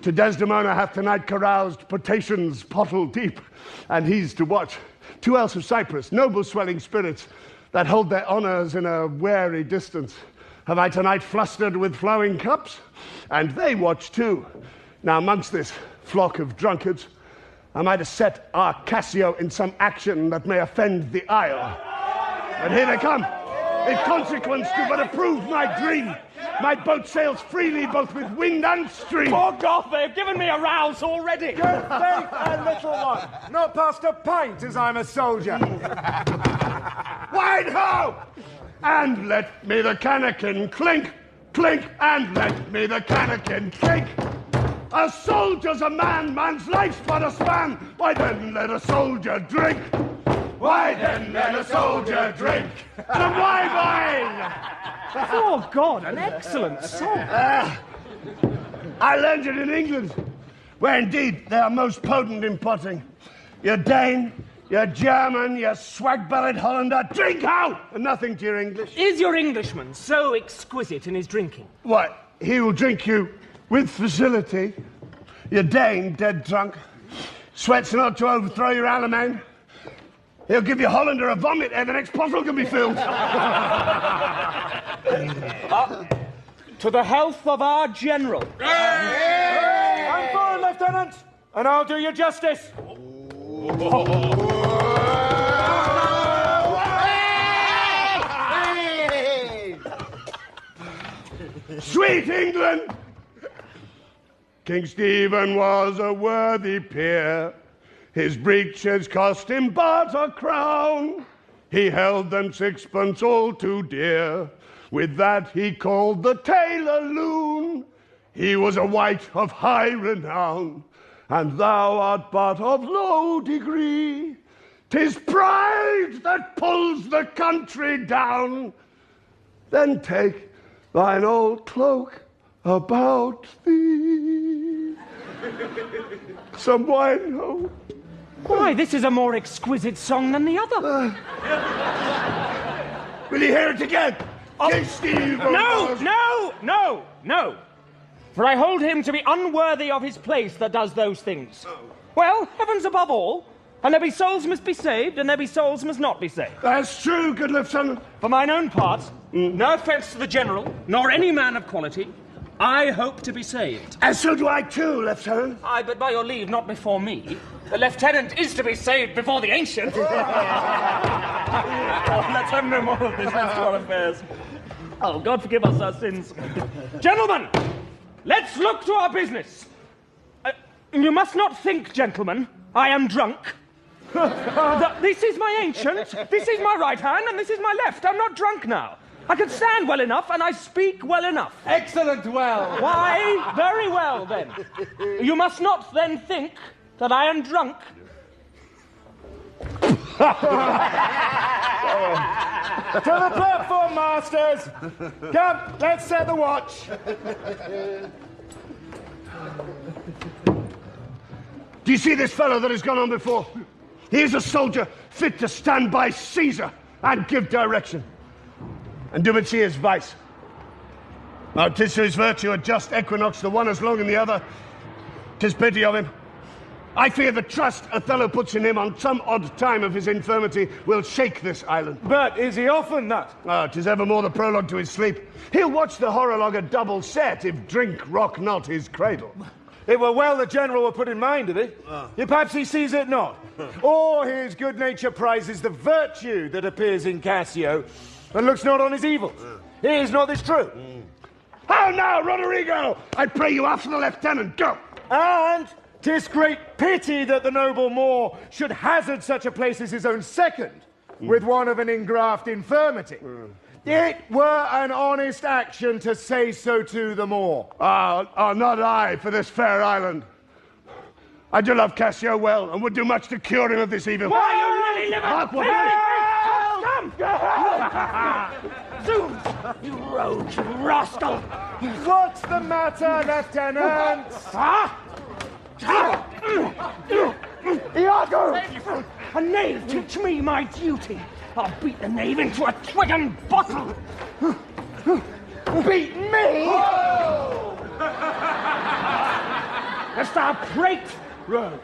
to Desdemona hath tonight caroused potations pottle deep, and he's to watch. 2 else of Cyprus, noble swelling spirits, that hold their honours in a wary distance, have I tonight flustered with flowing cups, and they watch too. Now, amongst this flock of drunkards, am I to set our Cassio in some action that may offend the isle? And here they come, in consequence to but approve my dream. My boat sails freely both with wind and stream. Poor God, they've given me a rouse already. Good faith, a little one. Not past a pint, as I'm a soldier. Wide ho! And let me the cannikin clink, clink, and let me the cannikin clink. A soldier's a man, man's life's but a span. Why then let a soldier drink? Why then let a soldier drink? Some white wine! Oh, God, an excellent song. I learned it in England, where indeed they are most potent in potting. You're Dane, you're German, you're swag-bellied Hollander, drink out! And nothing to your English. Is your Englishman so exquisite in his drinking? What? He will drink you with facility. You're Dane, dead drunk. Sweats not to overthrow your Alamein. He'll give you Hollander a vomit ere the next bottle can be filled. To the health of our general. I'm for it, Lieutenant, and I'll do you justice. Sweet England! King Stephen was a worthy peer. His breeches cost him but a crown. He held them 6pence all too dear. With that he called the tailor loon. He was a wight of high renown, and thou art but of low degree. 'Tis pride that pulls the country down. Then take thine old cloak about thee. Some wine, ho. Why, this is a more exquisite song than the other. Will you hear it again? King Stephen was... No. For I hold him to be unworthy of his place that does those things. Well, heavens above all, and there be souls must be saved, and there be souls must not be saved. That's true, good Lieutenant. For mine own part, no offence to the general, nor any man of quality, I hope to be saved. And so do I too, Lieutenant. Aye, but by your leave, not before me. The lieutenant is to be saved before the ancient. Let's have no more of this. Let's to our affairs. Oh, God forgive us our sins. Gentlemen, let's look to our business. You must not think, gentlemen, I am drunk. This is my ancient, this is my right hand, and this is my left. I'm not drunk now. I can stand well enough, and I speak well enough. Excellent well. Why, very well, then. You must not then think that I am drunk. To the platform, masters. Come, let's set the watch. Do you see this fellow that has gone on before? He is a soldier fit to stand by Caesar. and give direction. And do but see his vice. Now, 'tis to his virtue a just equinox, the one as long in the other. 'Tis pity of him. I fear the trust Othello puts in him on some odd time of his infirmity will shake this island. But is he often that? 'Tis evermore the prologue to his sleep. He'll watch the horologe a double set if drink rock not his cradle. It were well the general were put in mind of it. Perhaps he sees it not. Or his good nature prizes the virtue that appears in Cassio and looks not on his evils. Is not this true? How now, Roderigo? I pray you after the lieutenant, go! And 'tis great pity that the noble Moor should hazard such a place as his own second with one of an ingraft infirmity. It were an honest action to say so to the Moor. Not I, for this fair island. I do love Cassio well, and would do much to cure him of this evil. Why, you lily-livered you rogue, you rascal! What's the matter, Lieutenant? Iago! A knave teach me my duty. I'll beat the knave into a twig and bottle. Beat me? Dost thou prate, rogue?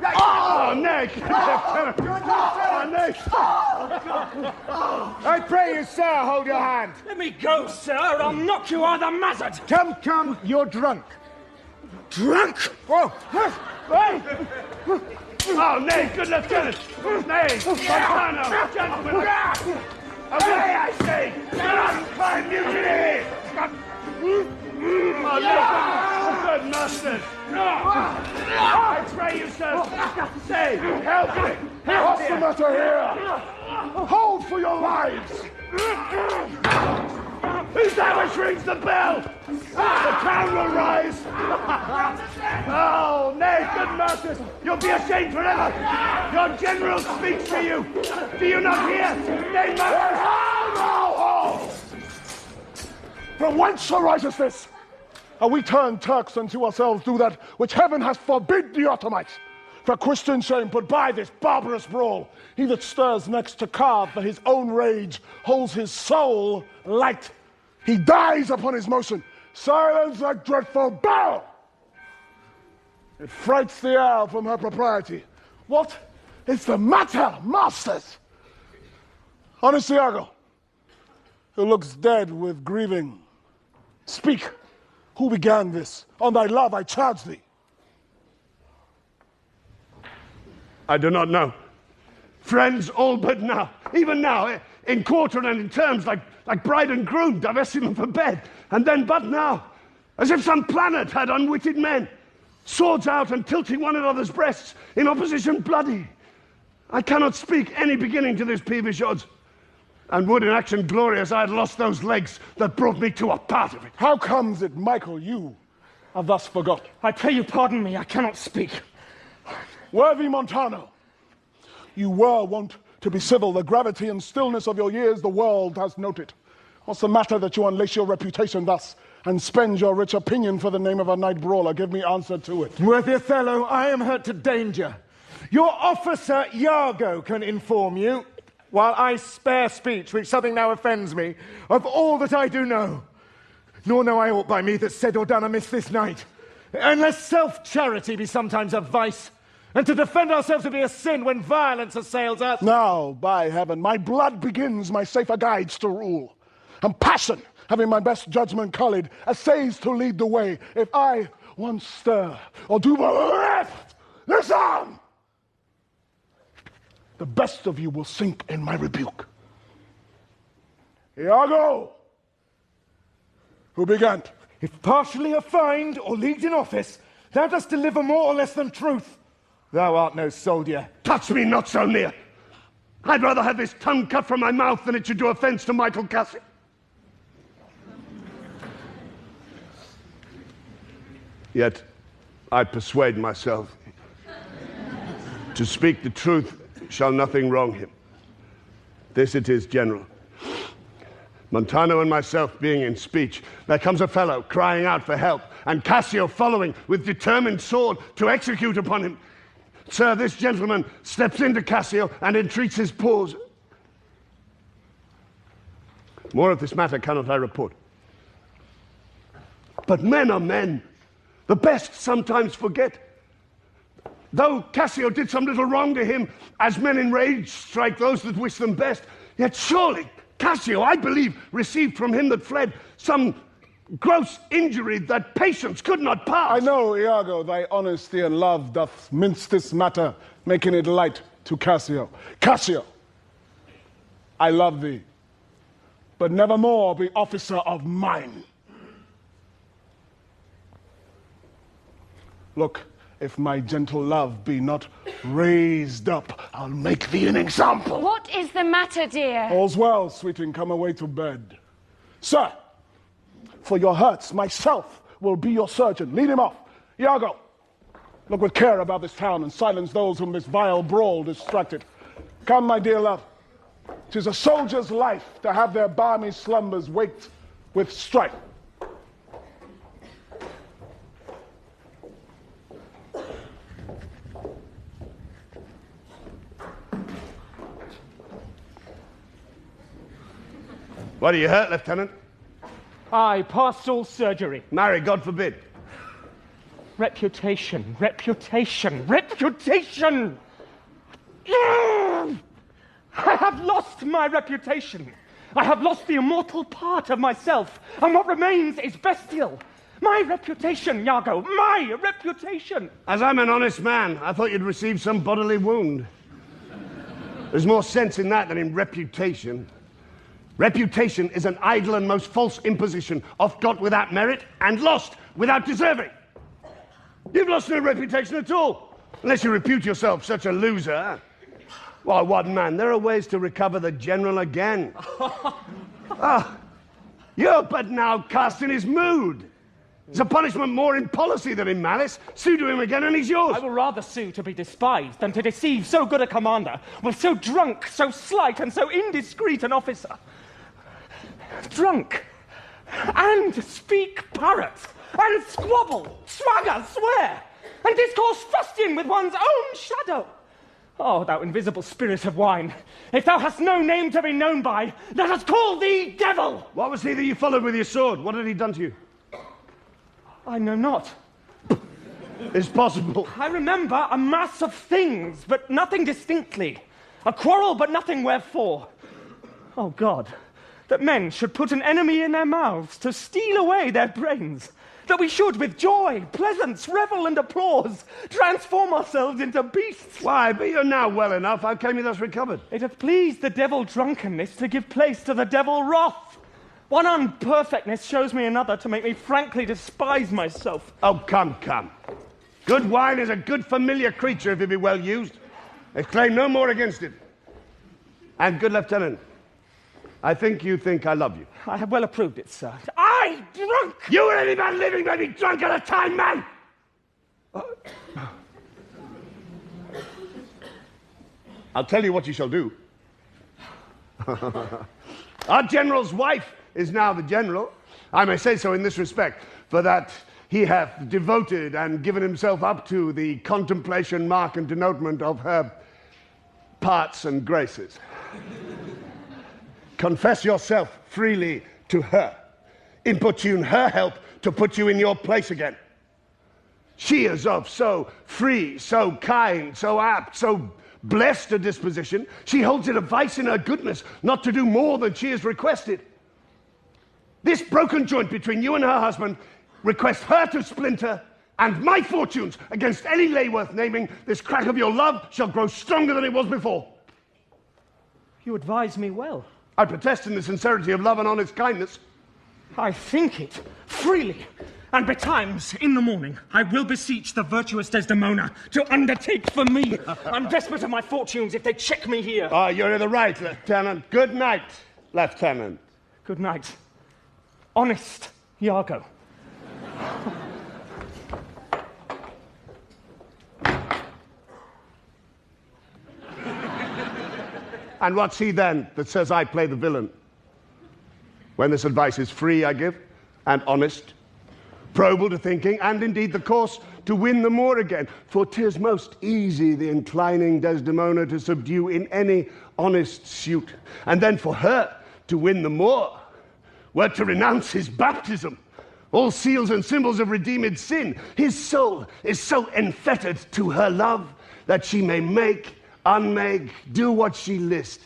Oh, Nick! Oh, Nick! I pray you, sir, hold your hand. Let me go, sir, or I'll knock you on the mazzard. Come, you're drunk. Drunk? Oh, Oh, nay, good lieutenant! Nay, Montano, gentlemen! Away, I say! Climb mutiny! Oh, no, good masters! I pray you, sir! Say, help me! What's the matter here? Hold for your lives! Who's that which rings the bell? The town will rise! Oh, nay, good masters! You'll be ashamed forever! Your general speaks to you! Do you not hear? Nay, masters! Hold! From whence arises this? Are we turned Turks unto ourselves do that which heaven has forbid the Ottomites? For Christian shame put by this barbarous brawl. He that stirs next to carve for his own rage holds his soul light. He dies upon his motion. Silence that dreadful bell! It frights the owl from her propriety. What is the matter, masters? Honest Iago, who looks dead with grieving. Speak, who began this? On thy love I charge thee. I do not know. Friends all but now, even now, in quarter and in terms like bride and groom, divesting them for bed, and then but now, as if some planet had unwitted men, swords out and tilting one another's breasts, in opposition bloody. I cannot speak any beginning to this peevish odds, and would in action glorious I had lost those legs that brought me to a part of it. How comes it, Michael, you are thus forgot? I pray you pardon me, I cannot speak. Worthy Montano, you were wont to be civil. The gravity and stillness of your years the world has noted. What's the matter that you unlace your reputation thus and spend your rich opinion for the name of a night brawler? Give me answer to it. Worthy Othello, I am hurt to danger. Your officer Iago can inform you, while I spare speech, which something now offends me, of all that I do know. Nor know I aught by me that's said or done amiss this night, unless self-charity be sometimes a vice, and to defend ourselves to be a sin when violence assails us. Now, by heaven, my blood begins my safer guides to rule, and passion, having my best judgment coloured, essays to lead the way. If I once stir, or do but lift this arm, the best of you will sink in my rebuke. Iago, who began? If partially affined or leagued in office, thou dost deliver more or less than truth. Thou art no soldier. Touch me not so near. I'd rather have this tongue cut from my mouth than it should do offence to Michael Cassio. Yet I persuade myself to speak the truth shall nothing wrong him. This it is, General. Montano and myself being in speech, there comes a fellow crying out for help, and Cassio following with determined sword to execute upon him. Sir, this gentleman steps into Cassio and entreats his pause. More of this matter cannot I report. But men are men. The best sometimes forget. Though Cassio did some little wrong to him, as men in rage strike those that wish them best, yet surely Cassio, I believe, received from him that fled some gross injury that patience could not pass. I know, Iago, thy honesty and love doth mince this matter, making it light to Cassio. Cassio, I love thee, but nevermore be officer of mine. Look, if my gentle love be not raised up, I'll make thee an example. What is the matter, dear? All's well, sweeting, come away to bed. Sir, for your hurts, myself will be your surgeon. Lead him off. Iago, look with care about this town and silence those whom this vile brawl distracted. Come, my dear love. 'Tis a soldier's life to have their balmy slumbers waked with strife. What are you hurt, Lieutenant? I passed all surgery. Marry, God forbid. Reputation, reputation, reputation! I have lost my reputation. I have lost the immortal part of myself, and what remains is bestial. My reputation, Iago, my reputation! As I'm an honest man, I thought you'd received some bodily wound. There's more sense in that than in reputation. Reputation is an idle and most false imposition, oft got without merit and lost without deserving. You've lost no reputation at all, unless you repute yourself such a loser. Why, what man, there are ways to recover the general again. You're but now cast in his mood. It's a punishment more in policy than in malice. Sue to him again and he's yours. I will rather sue to be despised than to deceive so good a commander with so drunk, so slight, and so indiscreet an officer. Drunk, and speak parrot, and squabble, swagger, swear, and discourse fustian with one's own shadow. Oh, thou invisible spirit of wine, if thou hast no name to be known by, let us call thee devil! What was he that you followed with your sword? What had he done to you? I know not. It's possible. I remember a mass of things, but nothing distinctly. A quarrel, but nothing wherefore. Oh, God, that men should put an enemy in their mouths to steal away their brains. That we should, with joy, pleasance, revel, and applause, transform ourselves into beasts. Why, but you're now well enough. How came you thus recovered? It hath pleased the devil drunkenness to give place to the devil wrath. One unperfectness shows me another to make me frankly despise myself. Oh, come, come. Good wine is a good familiar creature if it be well used. Exclaim no more against it. And, good Lieutenant, I think you think I love you. I have well approved it, sir. I drunk! You or any man living may be drunk at a time, man! I'll tell you what you shall do. Our general's wife is now the general. I may say so in this respect, for that he hath devoted and given himself up to the contemplation, mark, and denotement of her parts and graces. Confess yourself freely to her. Importune her help to put you in your place again. She is of so free, so kind, so apt, so blessed a disposition, she holds it a vice in her goodness not to do more than she has requested. This broken joint between you and her husband, request her to splinter, and my fortunes against any lay worth naming, this crack of your love shall grow stronger than it was before. You advise me well. I protest in the sincerity of love and honest kindness. I think it freely, and betimes in the morning I will beseech the virtuous Desdemona to undertake for me. I'm desperate of my fortunes if they check me here. Ah, you're in the right, Lieutenant. Good night, Lieutenant. Good night, honest Iago. And what's he then that says I play the villain? When this advice is free, I give, and honest. probal to thinking, and indeed the course to win the Moor again. For 'tis most easy the inclining Desdemona to subdue in any honest suit, and then for her to win the Moor were to renounce his baptism, all seals and symbols of redeemed sin. His soul is so enfettered to her love that she may make, unmake, do what she list,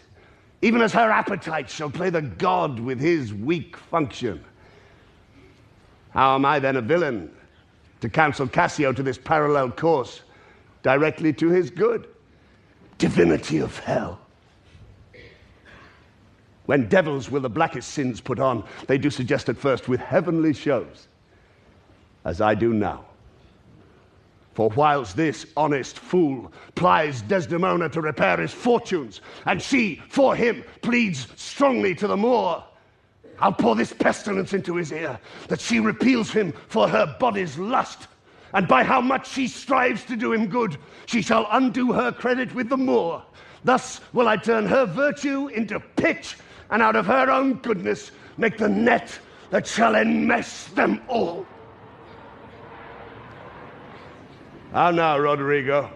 even as her appetite shall play the god with his weak function. How am I then a villain to counsel Cassio to this parallel course, directly to his good? Divinity of hell! When devils will the blackest sins put on, they do suggest at first with heavenly shows, as I do now. For whilst this honest fool plies Desdemona to repair his fortunes, and she, for him, pleads strongly to the Moor, I'll pour this pestilence into his ear, that she repeals him for her body's lust, and by how much she strives to do him good, she shall undo her credit with the Moor. Thus will I turn her virtue into pitch, and out of her own goodness make the net that shall enmesh them all. How now, Roderigo?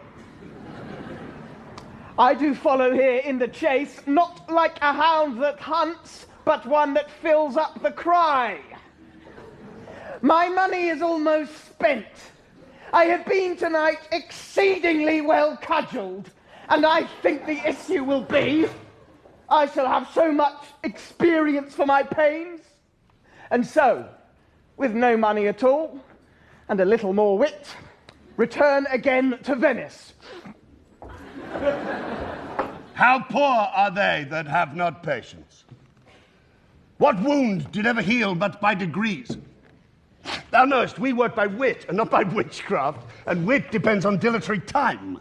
I do follow here in the chase, not like a hound that hunts, but one that fills up the cry. My money is almost spent. I have been tonight exceedingly well cudgelled, and I think the issue will be I shall have so much experience for my pains. And so, with no money at all, and a little more wit, return again to Venice. How poor are they that have not patience? What wound did ever heal but by degrees? Thou knowest, we work by wit and not by witchcraft, and wit depends on dilatory time.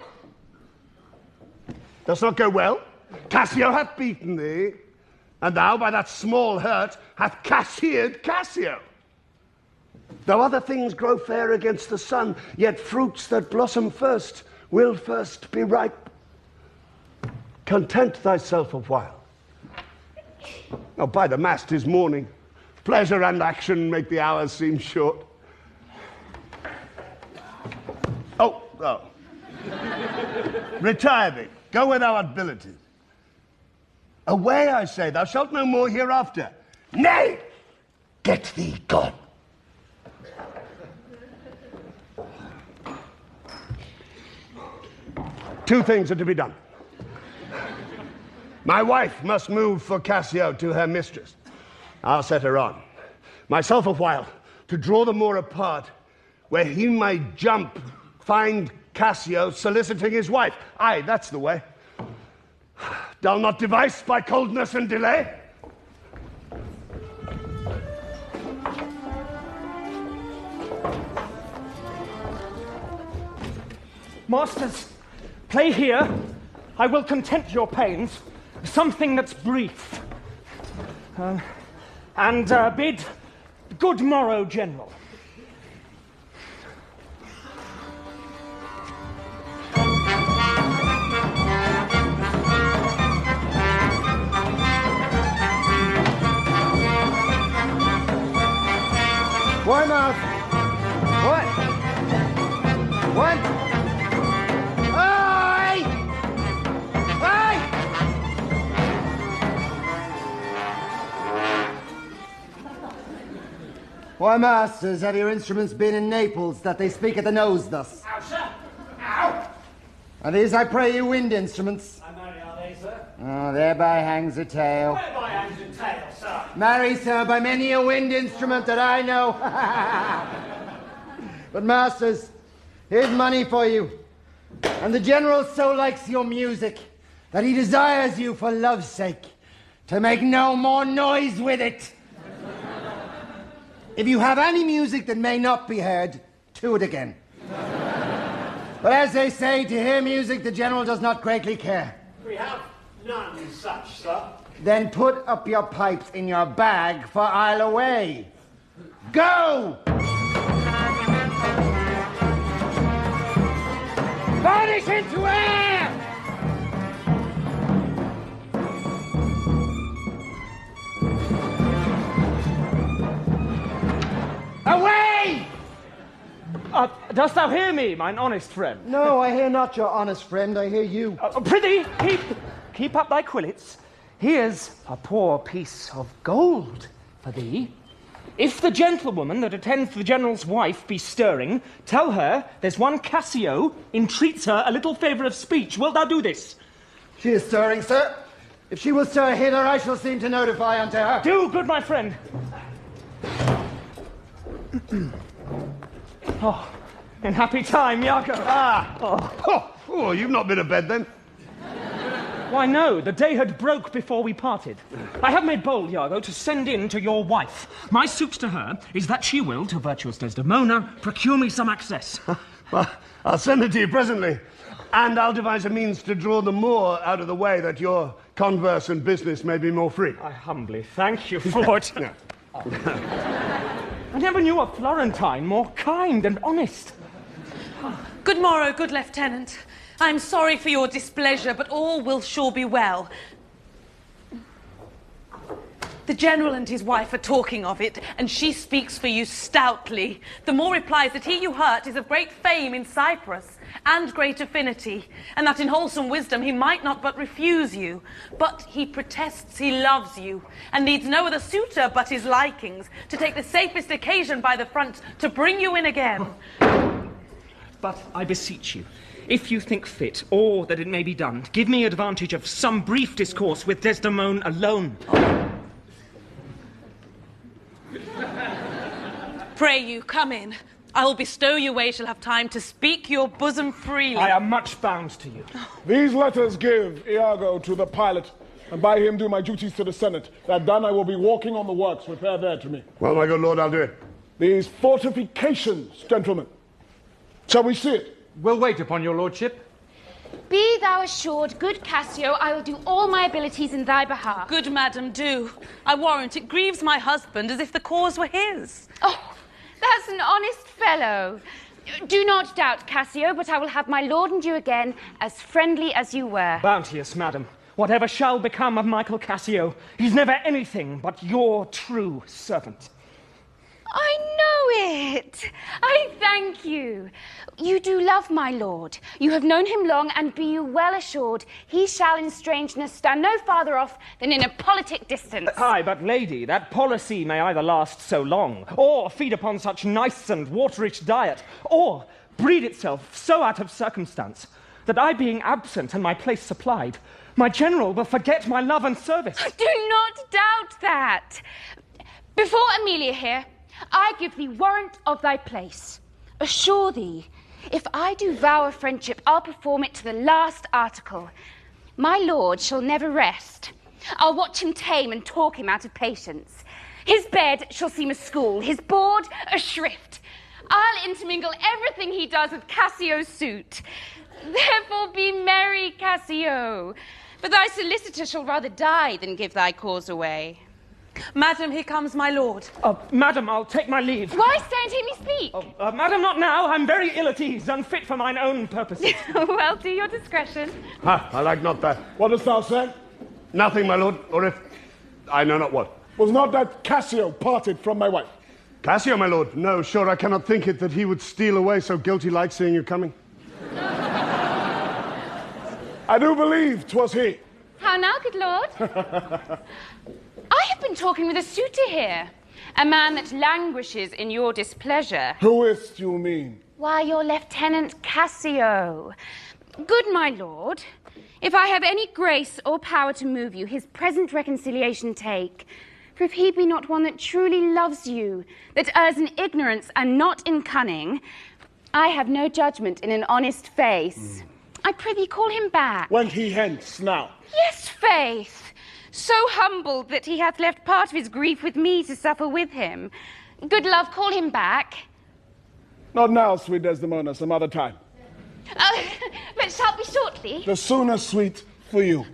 Does not go well? Cassio hath beaten thee, and thou by that small hurt hath cashiered Cassio. Though other things grow fair against the sun, yet fruits that blossom first will first be ripe. Content thyself a while. Now, by the mast 'tis morning. Pleasure and action make the hours seem short. Oh. Retire thee. Go where thou art billeted. Away, I say, thou shalt no more hereafter. Nay! Get thee gone. Two things are to be done. My wife must move for Cassio to her mistress. I'll set her on. Myself a while, to draw the Moor apart, where he may jump, find Cassio soliciting his wife. Aye, that's the way. Dull not device by coldness and delay. Masters, play here. I will content your pains. Something that's brief. And bid good morrow, General. Weymouth! What? What? Aye! Aye! Why, masters, have your instruments been in Naples that they speak at the nose thus? Ow, sir! Ow! Are these, I pray you, wind instruments? I marry, are they, sir? Oh, thereby hangs a tale. Whereby hangs a tale, sir? Marry, sir, by many a wind instrument that I know. But, masters, here's money for you. And the general so likes your music that he desires you for love's sake to make no more noise with it. If you have any music that may not be heard, to it again. But as they say, to hear music the general does not greatly care. We have none such, sir. Then put up your pipes in your bag, for I'll away. Go! Vanish into air! Away! Dost thou hear me, mine honest friend? No, I hear not your honest friend, I hear you. Prithee, keep up thy quillets. Here's a poor piece of gold for thee. If the gentlewoman that attends the general's wife be stirring, tell her there's one Cassio entreats her a little favour of speech. Wilt thou do this? She is stirring, sir. If she will stir hither, I shall seem to notify unto her. Do, good my friend. Oh, in happy time, Iago. Oh, you've not been to bed then? Why, no, the day had broke before we parted. I have made bold, Iago, to send in to your wife. My suit to her is that she will, to virtuous Desdemona, procure me some access. Well, I'll send it to you presently. And I'll devise a means to draw the Moor out of the way that your converse and business may be more free. I humbly thank you for it. I never knew a Florentine more kind and honest. Good morrow, good lieutenant. I'm sorry for your displeasure, but all will sure be well. The general and his wife are talking of it, and she speaks for you stoutly. The Moor replies that he you hurt is of great fame in Cyprus, and great affinity, and that in wholesome wisdom he might not but refuse you. But he protests he loves you, and needs no other suitor but his likings, to take the safest occasion by the front to bring you in again. But I beseech you, if you think fit, or that it may be done, give me advantage of some brief discourse with Desdemona alone. Pray you, come in. I will bestow you where you shall have time to speak your bosom freely. I am much bound to you. These letters give Iago to the pilot, and by him do my duties to the Senate. That done, I will be walking on the works. Repair there to me. Well, my good lord, I'll do it. These fortifications, gentlemen. Shall we see it? We'll wait upon your lordship. Be thou assured, good Cassio, I will do all my abilities in thy behalf. Good madam, do. I warrant it grieves my husband as if the cause were his. Oh, that's an honest fellow. Do not doubt, Cassio, but I will have my lord and you again as friendly as you were. Bounteous madam, whatever shall become of Michael Cassio, he's never anything but your true servant. I know it. I thank you. You do love my lord. You have known him long, and be you well assured, he shall in strangeness stand no farther off than in a politic distance. Aye, but lady, that policy may either last so long, or feed upon such nice and water-rich diet, or breed itself so out of circumstance, that I being absent and my place supplied, my general will forget my love and service. Do not doubt that. Before Amelia here, I give thee warrant of thy place. Assure thee, if I do vow a friendship, I'll perform it to the last article. My lord shall never rest. I'll watch him tame and talk him out of patience. His bed shall seem a school, his board a shrift. I'll intermingle everything he does with Cassio's suit. Therefore be merry, Cassio, for thy solicitor shall rather die than give thy cause away. Madam, here comes my lord. Madam, I'll take my leave. Why stay and hear me speak? Madam, not now. I'm very ill at ease, unfit for mine own purposes. Well, do your discretion. I like not that. What dost thou say? Nothing, my lord, or if... I know not what. Was not that Cassio parted from my wife? Cassio, my lord? No, sure, I cannot think it that he would steal away so guilty-like, seeing you coming. I do believe 'twas he. How now, good lord? I have been talking with a suitor here, a man that languishes in your displeasure. Who is't you mean? Why, your Lieutenant Cassio. Good my lord, if I have any grace or power to move you, his present reconciliation take. For if he be not one that truly loves you, that errs in ignorance and not in cunning, I have no judgment in an honest face. I prithee call him back. Went he hence now? Yes, faith. So humbled that he hath left part of his grief with me to suffer with him. Good love, call him back. Not now, sweet Desdemona, some other time. But shall be shortly? The sooner, sweet, for you.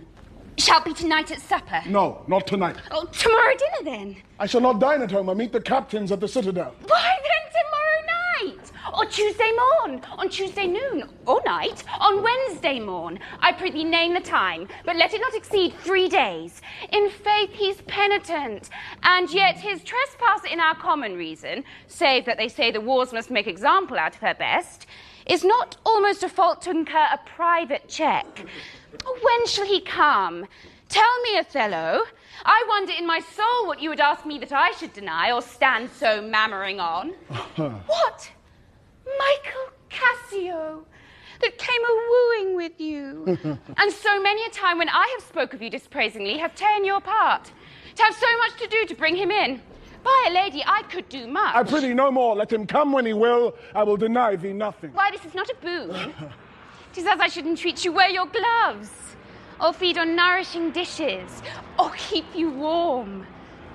Shall be tonight at supper? No, not tonight. Oh, tomorrow dinner then? I shall not dine at home. I meet the captains at the citadel. Why then tomorrow night? or Tuesday morn, on Tuesday noon, or night, on Wednesday morn. I prithee name the time, but let it not exceed 3 days. In faith he's penitent, and yet his trespass in our common reason, save that they say the wars must make example out of her best, is not almost a fault to incur a private check. When shall he come? Tell me, Othello. I wonder in my soul what you would ask me that I should deny or stand so mammering on. What? Michael Cassio, that came a-wooing with you, and so many a time when I have spoke of you dispraisingly have ta'en your part, to have so much to do to bring him in. By a lady, I could do much. I prithee no more. Let him come when he will. I will deny thee nothing. Why, this is not a boon. 'Tis as I should entreat you wear your gloves, or feed on nourishing dishes, or keep you warm,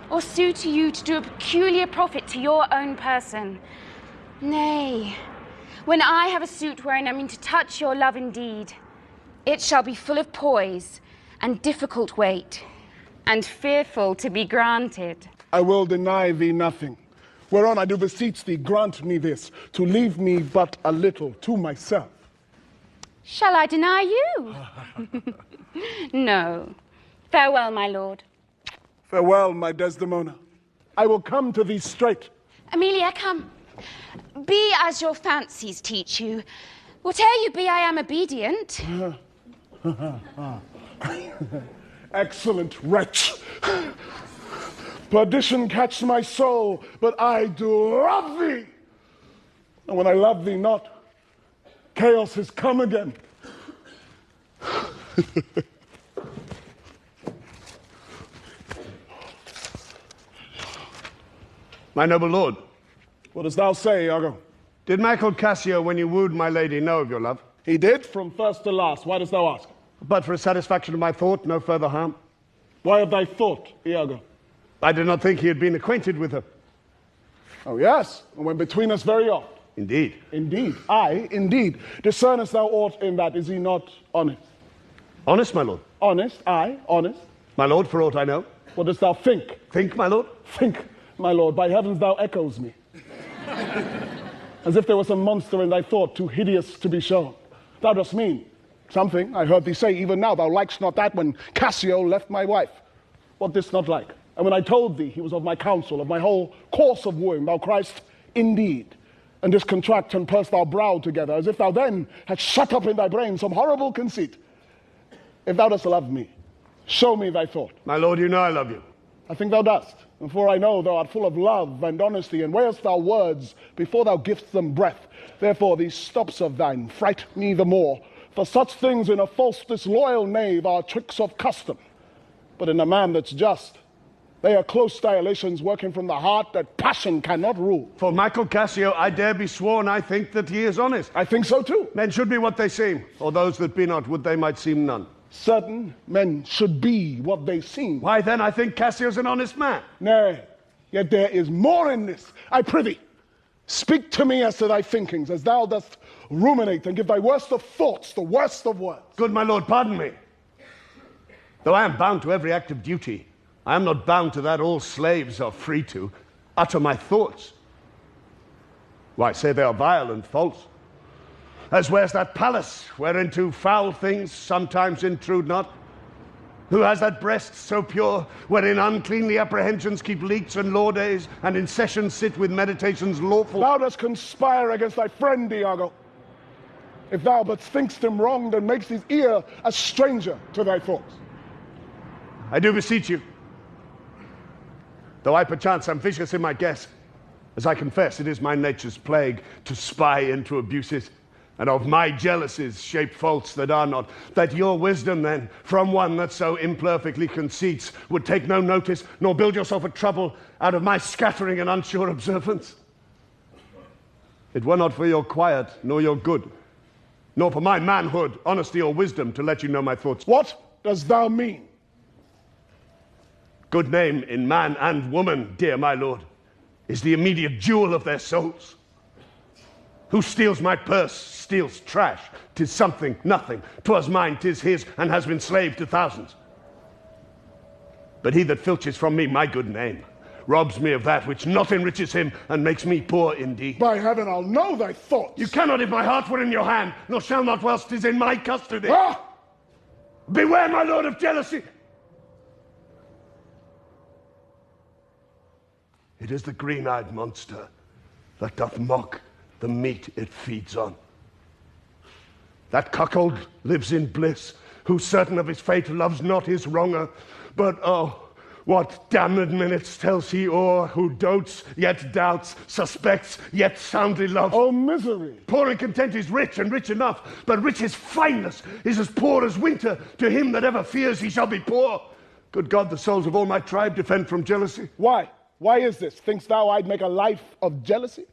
or sue to you to do a peculiar profit to your own person. Nay, when I have a suit wherein I mean to touch your love indeed, it shall be full of poise and difficult weight, and fearful to be granted. I will deny thee nothing. Whereon I do beseech thee, grant me this, to leave me but a little to myself. Shall I deny you? No. Farewell, my lord. Farewell, my Desdemona. I will come to thee straight. Amelia, come. Be as your fancies teach you. Whate'er you be, I am obedient. Excellent wretch. Perdition catch my soul, but I do love thee. And when I love thee not, chaos has come again. My noble lord. What dost thou say, Iago? Did Michael Cassio, when you wooed my lady, know of your love? He did, from first to last. Why dost thou ask? But for a satisfaction of my thought, no further harm. Why of thy thought, Iago? I did not think he had been acquainted with her. Oh, yes, and went between us very oft. Indeed. Indeed. Aye, indeed. Discernest thou aught in that? Is he not honest? Honest, my lord. Honest, aye, honest. My lord, for aught I know. What dost thou think? Think, my lord? Think, my lord. By heavens, thou echoes me. As if there was some monster in thy thought, too hideous to be shown. Thou dost mean something. I heard thee say even now, thou likest not that when Cassio left my wife. What didst not like? And when I told thee he was of my counsel, of my whole course of wooing, thou criest, indeed. And didst contract and purse thy brow together, as if thou then had shut up in thy brain some horrible conceit. If thou dost love me, show me thy thought. My lord, you know I love you. I think thou dost. And for I know thou art full of love and honesty, and weighest thou words before thou givest them breath. Therefore these stops of thine fright me the more. For such things in a false disloyal knave are tricks of custom. But in a man that's just, they are close dilations working from the heart that passion cannot rule. For Michael Cassio, I dare be sworn I think that he is honest. I think so too. Men should be what they seem, or those that be not, would they might seem none. Certain men should be what they seem. Why then I think Cassio's an honest man. Nay, yet there is more in this. I prithee, speak to me as to thy thinkings, as thou dost ruminate and give thy worst of thoughts, the worst of words. Good my lord, pardon me. Though I am bound to every act of duty, I am not bound to that all slaves are free to utter my thoughts. Why, say they are vile and false. As where's that palace, whereinto foul things sometimes intrude not? Who has that breast so pure, wherein uncleanly apprehensions keep leeks and law days, and in session sit with meditations lawful? Thou dost conspire against thy friend, Iago. If thou but thinkst him wrong, then makes his ear a stranger to thy thoughts. I do beseech you, though I perchance am vicious in my guess, as I confess it is my nature's plague to spy into abuses, and of my jealousies shape faults that are not, that your wisdom then, from one that so imperfectly conceits, would take no notice, nor build yourself a trouble out of my scattering and unsure observance. It were not for your quiet, nor your good, nor for my manhood, honesty, or wisdom to let you know my thoughts. What does thou mean? Good name in man and woman, dear my lord, is the immediate jewel of their souls. Who steals my purse steals trash. 'Tis something, nothing. 'Twas mine, 'tis his, and has been slave to thousands. But he that filches from me my good name, robs me of that which not enriches him and makes me poor indeed. By heaven, I'll know thy thoughts. You cannot if my heart were in your hand, nor shall not whilst 'tis in my custody. Ah! Beware, my lord, of jealousy. It is the green-eyed monster that doth mock the meat it feeds on. That cuckold lives in bliss, who certain of his fate loves not his wronger. But oh, what damned minutes tells he o'er, who dotes, yet doubts, suspects, yet soundly loves. Oh, misery! Poor and content is rich, and rich enough, but rich's fineness is as poor as winter. To him that ever fears he shall be poor. Good God, the souls of all my tribe defend from jealousy. Why? Why is this? Thinkst thou I'd make a life of jealousy?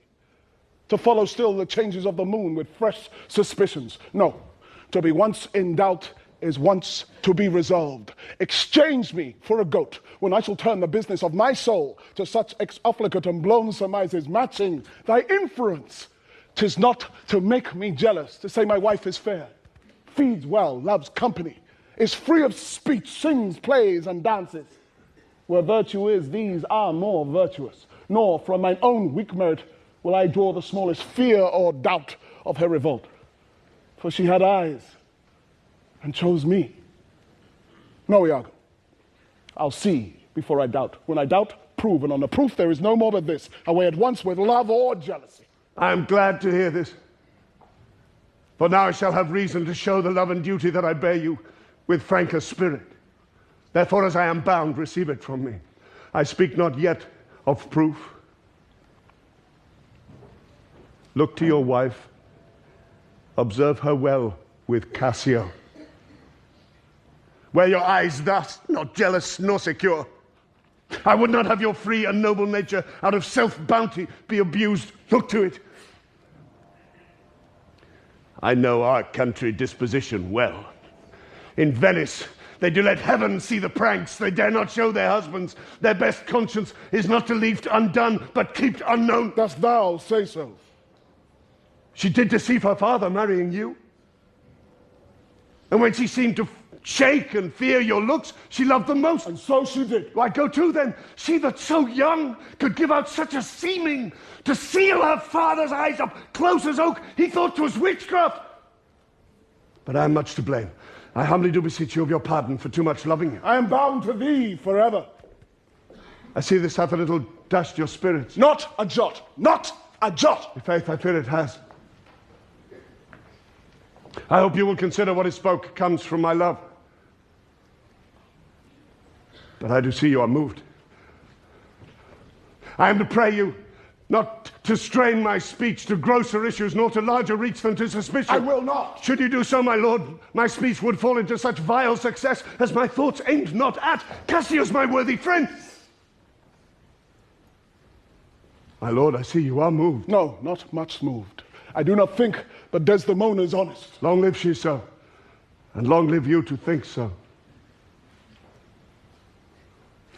To follow still the changes of the moon with fresh suspicions? No. To be once in doubt is once to be resolved. Exchange me for a goat, when I shall turn the business of my soul to such ex officate and blown surmises matching thy inference. 'Tis not to make me jealous, to say my wife is fair, feeds well, loves company, is free of speech, sings, plays, and dances. Where virtue is, these are more virtuous, nor from mine own weak merit will I draw the smallest fear or doubt of her revolt. For she had eyes, and chose me. No, Iago, I'll see before I doubt. When I doubt, prove, and on the proof there is no more but this. Away at once with love or jealousy. I am glad to hear this, for now I shall have reason to show the love and duty that I bear you with franker spirit. Therefore, as I am bound, receive it from me. I speak not yet of proof. Look to your wife. Observe her well with Cassio. Wear your eyes thus, not jealous nor secure. I would not have your free and noble nature out of self-bounty be abused. Look to it. I know our country disposition well. In Venice, they do let heaven see the pranks they dare not show their husbands. Their best conscience is not to leave undone, but keep unknown. Dost thou say so? She did deceive her father, marrying you. And when she seemed to shake and fear your looks, she loved them most. And so she did. Why, go to then. She that so young could give out such a seeming to seal her father's eyes up close as oak, he thought 'twas witchcraft. But I am much to blame. I humbly do beseech you of your pardon for too much loving you. I am bound to thee forever. I see this hath a little dashed your spirits. Not a jot. Not a jot. In faith, I fear it has. I hope you will consider what is spoke comes from my love. But I do see you are moved. I am to pray you not to strain my speech to grosser issues, nor to larger reach than to suspicion. I will not. Should you do so, my lord, my speech would fall into such vile success as my thoughts aimed not at. Cassio's my worthy friend. My lord, I see you are moved. No, not much moved. I do not think but Desdemona is honest. Long live she so, and long live you to think so.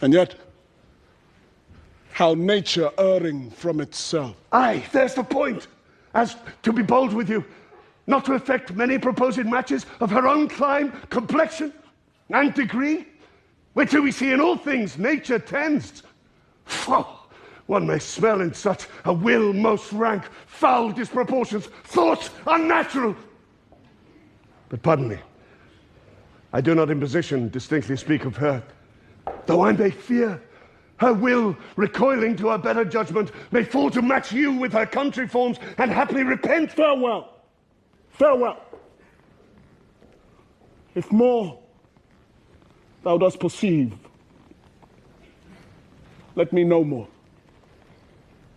And yet, how nature erring from itself. Aye, there's the point. As to be bold with you, not to effect many proposed matches of her own clime, complexion, and degree, whereto we see in all things nature tends. One may smell in such a will most rank, foul disproportions, thoughts unnatural. But pardon me, I do not in position distinctly speak of her, though I may fear her will, recoiling to her better judgment, may fall to match you with her country forms, and haply repent. Farewell. Farewell. If more thou dost perceive, let me know more.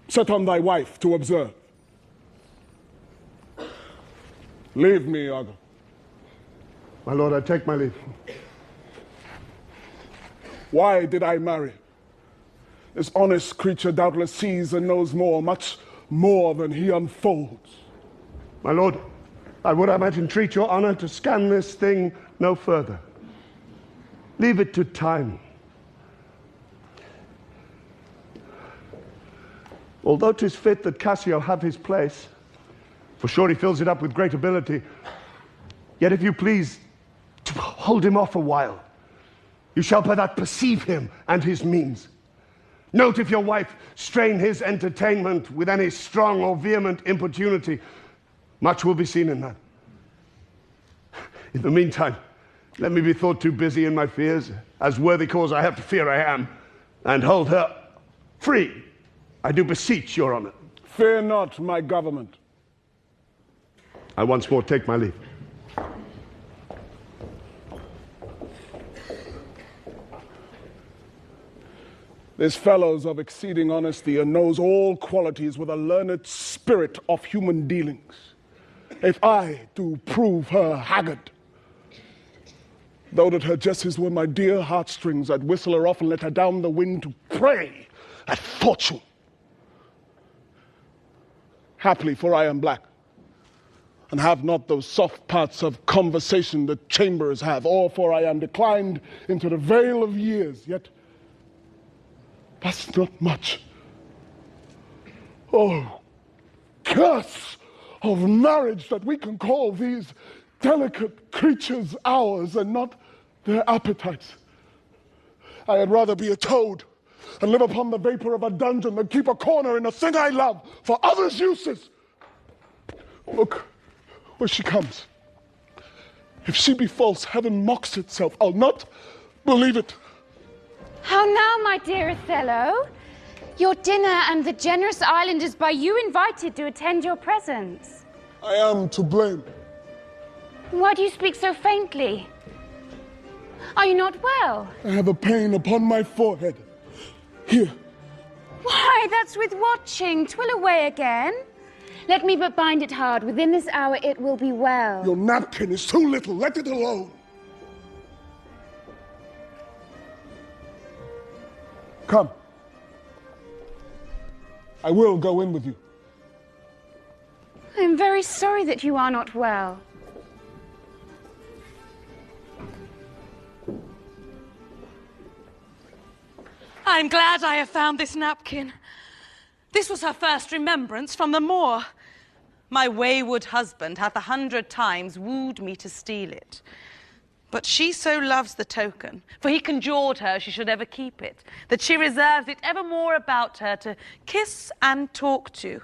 Set on thy wife to observe. Leave me, Iago. My lord, I take my leave. Why did I marry? This honest creature doubtless sees and knows more, much more than he unfolds. My lord, I would entreat your honor to scan this thing no further. Leave it to time. Although 'tis fit that Cassio have his place, for sure he fills it up with great ability, yet if you please to hold him off a while, you shall by that perceive him and his means. Note if your wife strain his entertainment with any strong or vehement importunity. Much will be seen in that. In the meantime, let me be thought too busy in my fears, as worthy cause I have to fear I am, and hold her free. I do beseech your honor. Fear not my government. I once more take my leave. This fellow's of exceeding honesty and knows all qualities with a learned spirit of human dealings. If I do prove her haggard, though that her jesses were my dear heartstrings, I'd whistle her off and let her down the wind to prey at fortune. Haply, for I am black, and have not those soft parts of conversation that chambers have, or for I am declined into the vale of years, yet that's not much. Oh, curse of marriage that we can call these delicate creatures ours and not their appetites. I had rather be a toad and live upon the vapor of a dungeon than keep a corner in a thing I love for others' uses. Look, where she comes. If she be false, heaven mocks itself. I'll not believe it. How now, my dear Othello? Your dinner and the generous islanders by you invited to attend your presence. I am to blame. Why do you speak so faintly? Are you not well? I have a pain upon my forehead. Here. Why, that's with watching. 'Twill away again. Let me but bind it hard. Within this hour it will be well. Your napkin is too little. Let it alone. Come. I will go in with you. I am very sorry that you are not well. I'm glad I have found this napkin. This was her first remembrance from the moor. My wayward husband hath 100 times wooed me to steal it. But she so loves the token, for he conjured her she should ever keep it, that she reserves it evermore about her to kiss and talk to.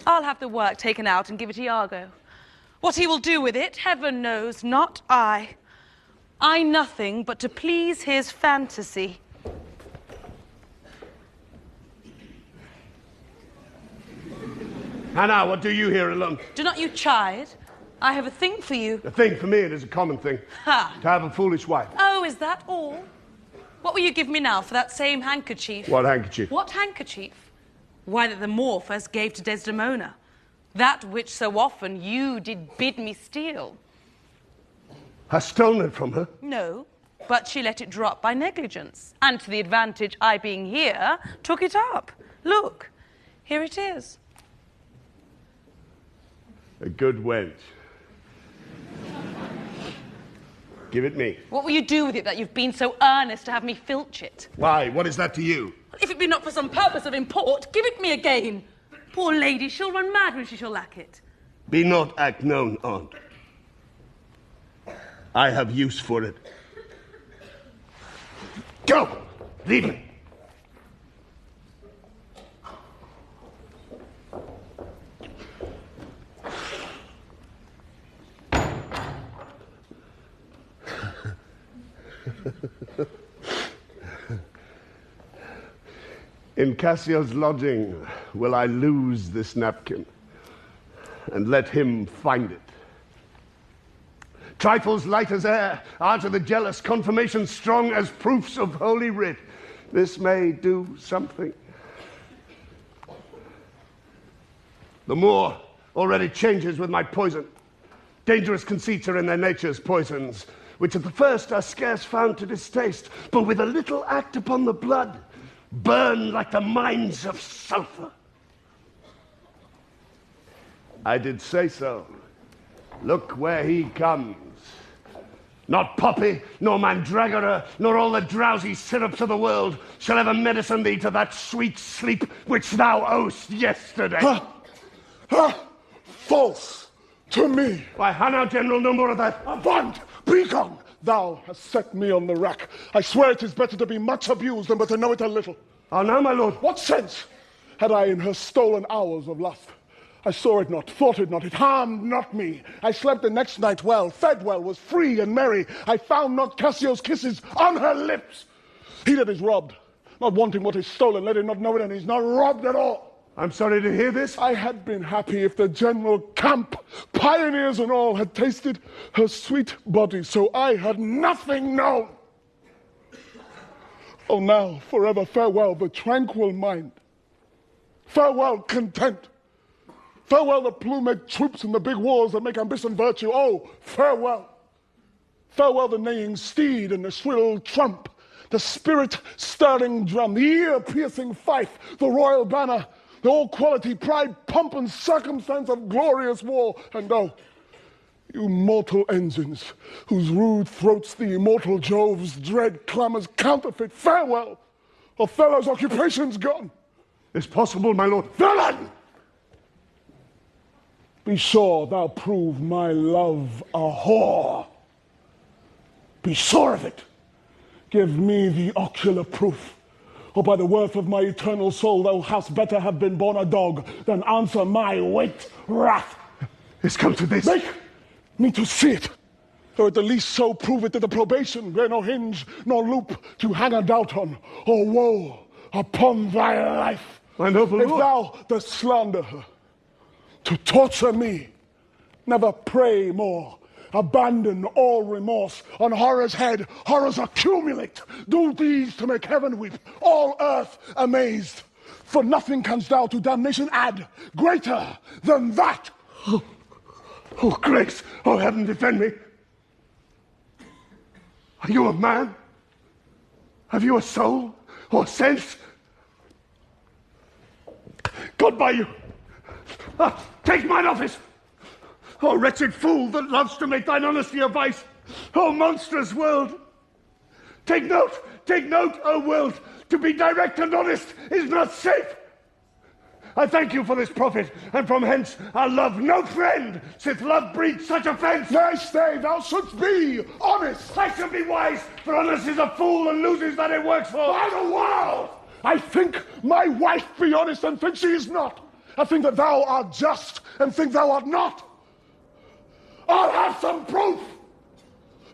I'll have the work taken out and give it Iago. What he will do with it, heaven knows, not I. I nothing but to please his fantasy. Hannah, what do you here alone? Do not you chide. I have a thing for you. A thing for me, it is a common thing. Ha! To have a foolish wife. Oh, is that all? What will you give me now for that same handkerchief? What handkerchief? What handkerchief? Why, that the Moor first gave to Desdemona. That which so often you did bid me steal. Hast stolen it from her? No, but she let it drop by negligence. And to the advantage I being here, took it up. Look, here it is. A good wench. Give it me. What will you do with it that you've been so earnest to have me filch it? Why? What is that to you? If it be not for some purpose of import, give it me again. Poor lady, she'll run mad when she shall lack it. Be not act known on't. I have use for it. Go! Leave me. In Cassio's lodging will I lose this napkin, and let him find it. Trifles light as air are to the jealous confirmations strong as proofs of holy writ. This may do something. The Moor already changes with my poison. Dangerous conceits are in their natures poisons, which at the first are scarce found to distaste, but with a little act upon the blood, burn like the mines of sulphur. I did say so. Look where he comes. Not poppy, nor mandragora, nor all the drowsy syrups of the world shall ever medicine thee to that sweet sleep which thou owest yesterday. False to me. Why, how now, General, no more of that. Avaunt! Begone! thou hast set me on the rack. I swear it is better to be much abused than but to know it a little. How now, my lord? What sense had I in her stolen hours of lust? I saw it not, thought it not, it harmed not me. I slept the next night well, fed well, was free and merry. I found not Cassio's kisses on her lips. He that is robbed, not wanting what is stolen, let him not know it, and he's not robbed at all. I'm sorry to hear this. I had been happy if the general camp, pioneers and all, had tasted her sweet body, so I had nothing known. Oh, now, forever farewell the tranquil mind. Farewell content. Farewell the plumed troops and the big wars that make ambition virtue. Oh, farewell. Farewell the neighing steed and the shrill trump, the spirit-stirring drum, the ear-piercing fife, the royal banner, the all-quality pride, pomp, and circumstance of glorious war. And oh, you mortal engines, whose rude throats the immortal Jove's dread clamors counterfeit, farewell! Othello's occupation's gone. It's possible, my lord. Villain! Be sure thou prove my love a whore. Be sure of it. Give me the ocular proof, or by the worth of my eternal soul thou hast better have been born a dog than answer my weight wrath. It's come to this. Make me to see it, or at the least so prove it that the probation bear no hinge nor loop to hang a doubt on, or woe upon thy life. My noble if lord. thou dost slander her, to torture me, never pray more. Abandon all remorse. On horror's head, horrors accumulate. Do these to make heaven weep, all earth amazed. For nothing canst thou to damnation add, greater than that. Oh, grace, oh, heaven defend me. Are you a man? Have you a soul or sense? God by you. Take mine office. Oh, wretched fool that loves to make thine honesty a vice. Oh, monstrous world. Take note, O world. To be direct and honest is not safe. I thank you for this profit, and from hence I'll love no friend, sith love breeds such offence. Nay, stay, thou shouldst be honest. I shall be wise, for honest is a fool and loses that it works for. By the world! I think my wife be honest and think she is not. I think that thou art just and think thou art not. I'll have some proof.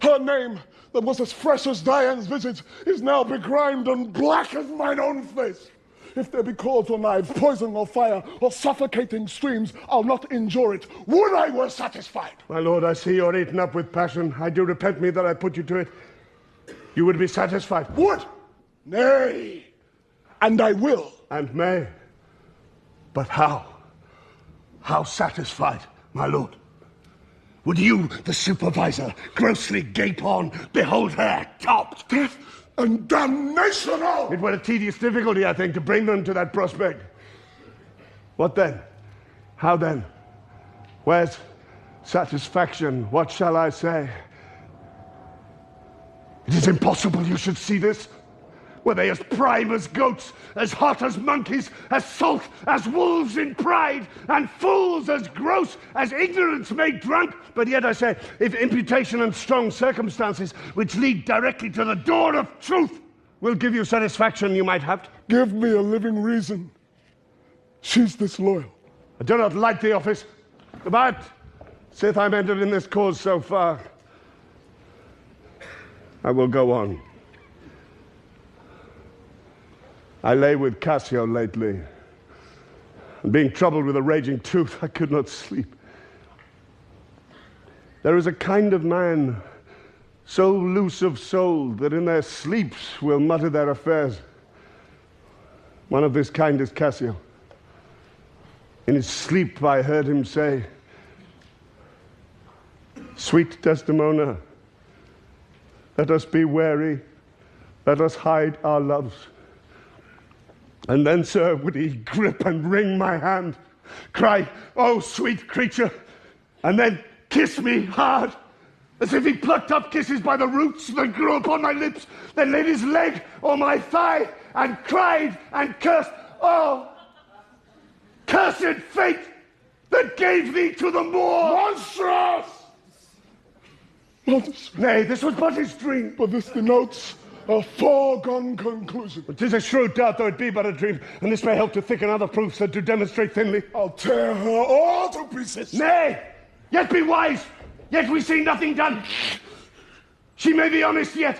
Her name, that was as fresh as Dian's visage, is now begrimed and black as mine own face. If there be cords or knives, poison or fire, or suffocating streams, I'll not endure it. Would I were satisfied! My lord, I see you're eaten up with passion. I do repent me that I put you to it. You would be satisfied. Would? Nay. And I will. And may. But how? How satisfied, my lord? Would you, the supervisor, grossly gape on, behold her topped? Death and damnation all! It were a tedious difficulty, I think, to bring them to that prospect. What then? How then? Where's satisfaction? What shall I say? It is impossible you should see this. Were they as prime as goats, as hot as monkeys, as salt as wolves in pride, and fools as gross as ignorance made drunk? But yet I say, if imputation and strong circumstances, which lead directly to the door of truth, will give you satisfaction, you might have. Give me a living reason. She's disloyal. I do not like the office, but sith I'm entered in this cause so far, I will go on. I lay with Cassio lately, and being troubled with a raging tooth, I could not sleep. There is a kind of man so loose of soul that in their sleeps will mutter their affairs. One of this kind is Cassio. In his sleep I heard him say, "Sweet Desdemona, let us be wary, let us hide our loves." And then, sir, would he grip and wring my hand, cry, "Oh, sweet creature," and then kiss me hard, as if he plucked up kisses by the roots that grew upon my lips, then laid his leg on my thigh, and cried and cursed, "Oh, cursed fate that gave thee to the Moor!" Monstrous! Notice. Nay, this was but his dream. But this denotes a foregone conclusion. But 'tis a shrewd doubt, though it be but a dream, and this may help to thicken other proofs and to demonstrate thinly. I'll tear her all to pieces. Nay, yet be wise. Yet we see nothing done. She may be honest yet.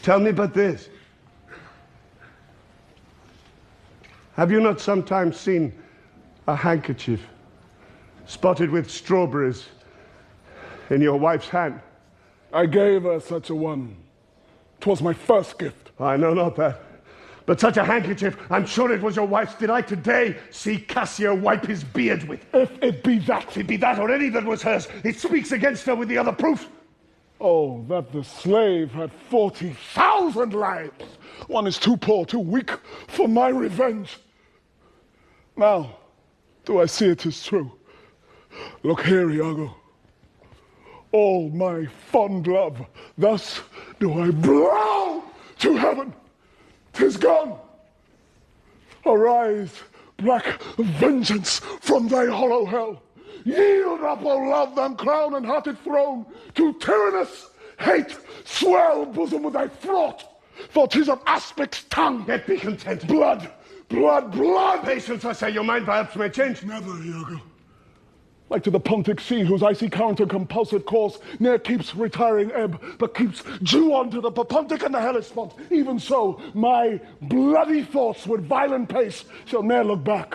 Tell me but this. Have you not sometimes seen a handkerchief spotted with strawberries in your wife's hand? I gave her such a one. 'Twas my first gift. I know not that. But such a handkerchief, I'm sure it was your wife's, did I today see Cassio wipe his beard with. If it be that. If it be that or any that was hers, it speaks against her with the other proof. Oh, that the slave had 40,000 lives. One is too poor, too weak for my revenge. Now, do I see it is true? Look here, Iago. All my fond love, thus do I blow to heaven. 'Tis gone. Arise, black vengeance from thy hollow hell. Yield up, O love, thy crown and hearted throne, to tyrannous hate. Swell bosom with thy throat, for 'tis of aspic's tongue. Yet be content. Blood, blood, blood. Patience, I say, your mind perhaps may change. Never, Iago. Like to the Pontic sea, whose icy current and compulsive course ne'er keeps retiring ebb, but keeps due on to the Pontic and the Hellespont. Even so, my bloody thoughts with violent pace shall ne'er look back,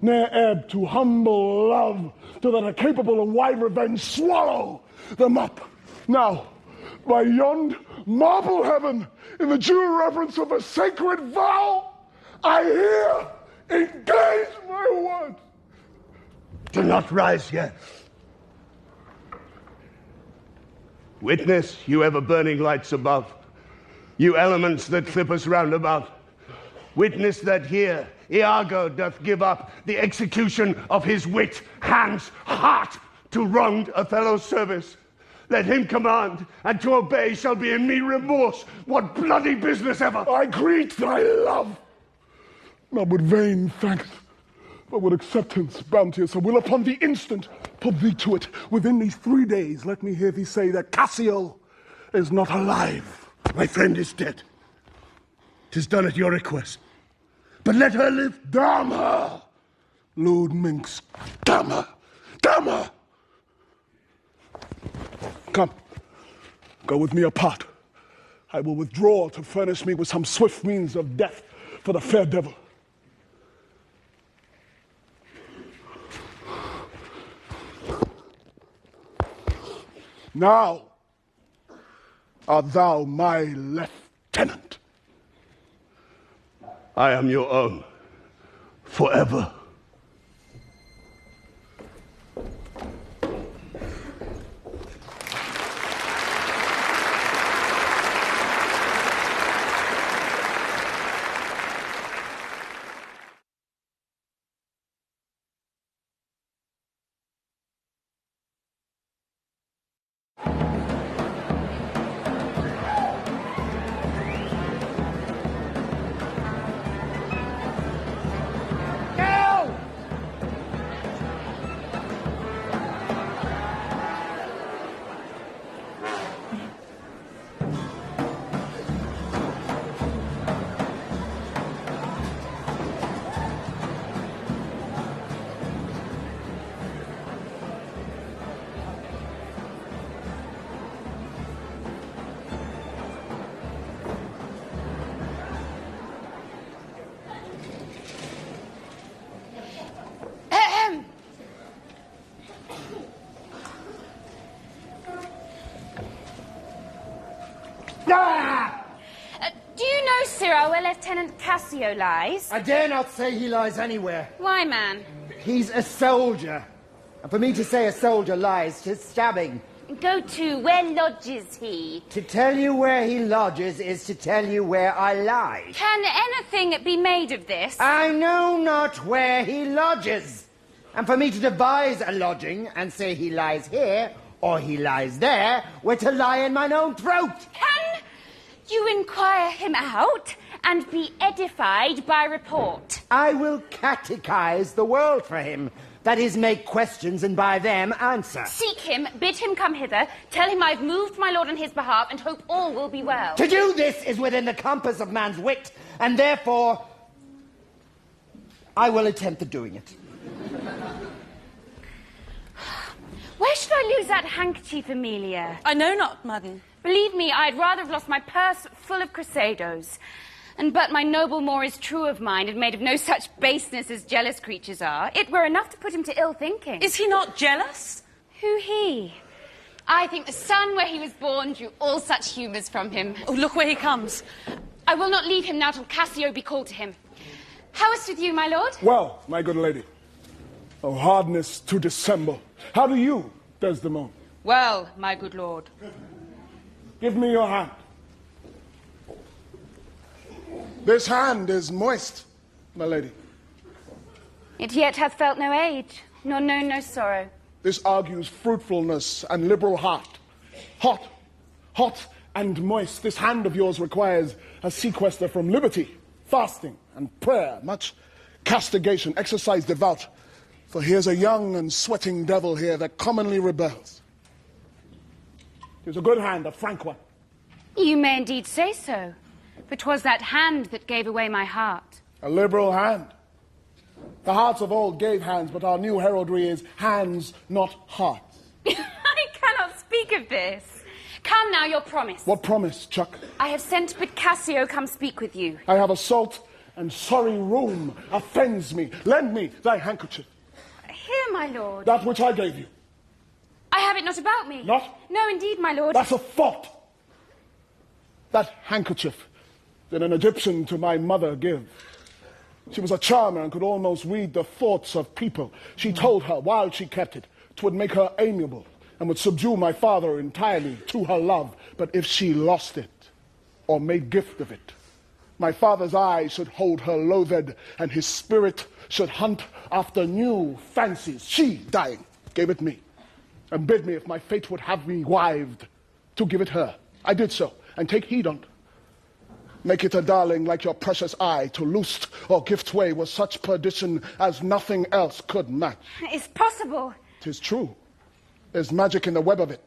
ne'er ebb to humble love, till that a capable and wide revenge swallow them up. Now, by yond marble heaven, in the due reverence of a sacred vow, I here engage my word. Do not rise yet. Witness, you ever-burning lights above, you elements that clip us round about. Witness that here Iago doth give up the execution of his wit, hands, heart, to wronged Othello's service. Let him command, and to obey shall be in me remorse. What bloody business ever! I greet thy love, not with vain thanks, but with acceptance bounteous. I will upon the instant put thee to it. Within these 3 days, let me hear thee say that Cassio is not alive. My friend is dead. 'Tis done at your request. But let her live. Damn her! Lewd minx, damn her! Damn her! Come, go with me apart. I will withdraw to furnish me with some swift means of death for the fair devil. Now art thou my lieutenant. I am your own, forever. Do you know, Cyril, where Lieutenant Cassio lies? I dare not say he lies anywhere. Why, man? He's a soldier. And for me to say a soldier lies, 'tis stabbing. Go to, where lodges he? To tell you where he lodges is to tell you where I lie. Can anything be made of this? I know not where he lodges. And for me to devise a lodging and say he lies here or he lies there were to lie in mine own throat. Can you inquire him out and be edified by report? I will catechize the world for him, That is, make questions and by them answer. Seek him, bid him come hither, tell him I've moved my lord on his behalf, and hope all will be well. To do this is within the compass of man's wit, and therefore I will attempt the doing it. Where should I lose that handkerchief, Amelia? I know not, madam. Believe me, I'd rather have lost my purse full of crusados. And but my noble Moor is true of mind and made of no such baseness as jealous creatures are. It were enough to put him to ill thinking. Is he not jealous? Who he? I think the sun where he was born drew all such humours from him. Oh, look where he comes. I will not leave him now till Cassio be called to him. How is it with you, my lord? Well, my good lady. Oh, hardness to dissemble. How do you, Desdemona? Well, my good lord. Give me your hand. This hand is moist, my lady. It yet hath felt no age, nor known no sorrow. This argues fruitfulness and liberal heart. Hot and moist, this hand of yours requires a sequester from liberty, fasting and prayer, much castigation, exercise devout. For here's a young and sweating devil here that commonly rebels. It's a good hand, a frank one. You may indeed say so. For 'twas that hand that gave away my heart. A liberal hand. The hearts of old gave hands, but our new heraldry is hands, not hearts. I cannot speak of this. Come now, your promise. What promise, Chuck? I have sent to bid Cassio come speak with you. I have assault and sorry room offends me. Lend me thy handkerchief. Here, my lord. That which I gave you. I have it not about me. Not? No, indeed, my lord. That's a fault. That handkerchief did an Egyptian to my mother give. She was a charmer and could almost read the thoughts of people. She told her, while she kept it, 'twould make her amiable and would subdue my father entirely to her love. But if she lost it, or made gift of it, my father's eye should hold her loathed, and his spirit should hunt after new fancies. She, dying, gave it me, and bid me, if my fate would have me wived, to give it her. I did so, and take heed on't. Make it a darling like your precious eye. To loosed or gift way was such perdition as nothing else could match. It's possible. 'Tis true. There's magic in the web of it.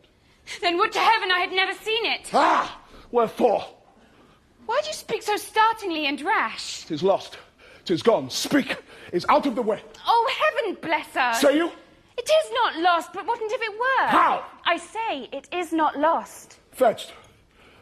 Then would to heaven I had never seen it. Ah! Wherefore? Why do you speak so startlingly and rash? 'Tis lost. 'Tis gone. Speak. It's out of the way. Oh, heaven bless us. Say you? It is not lost, but wouldn't if it were? How? I say it is not lost. Fetched.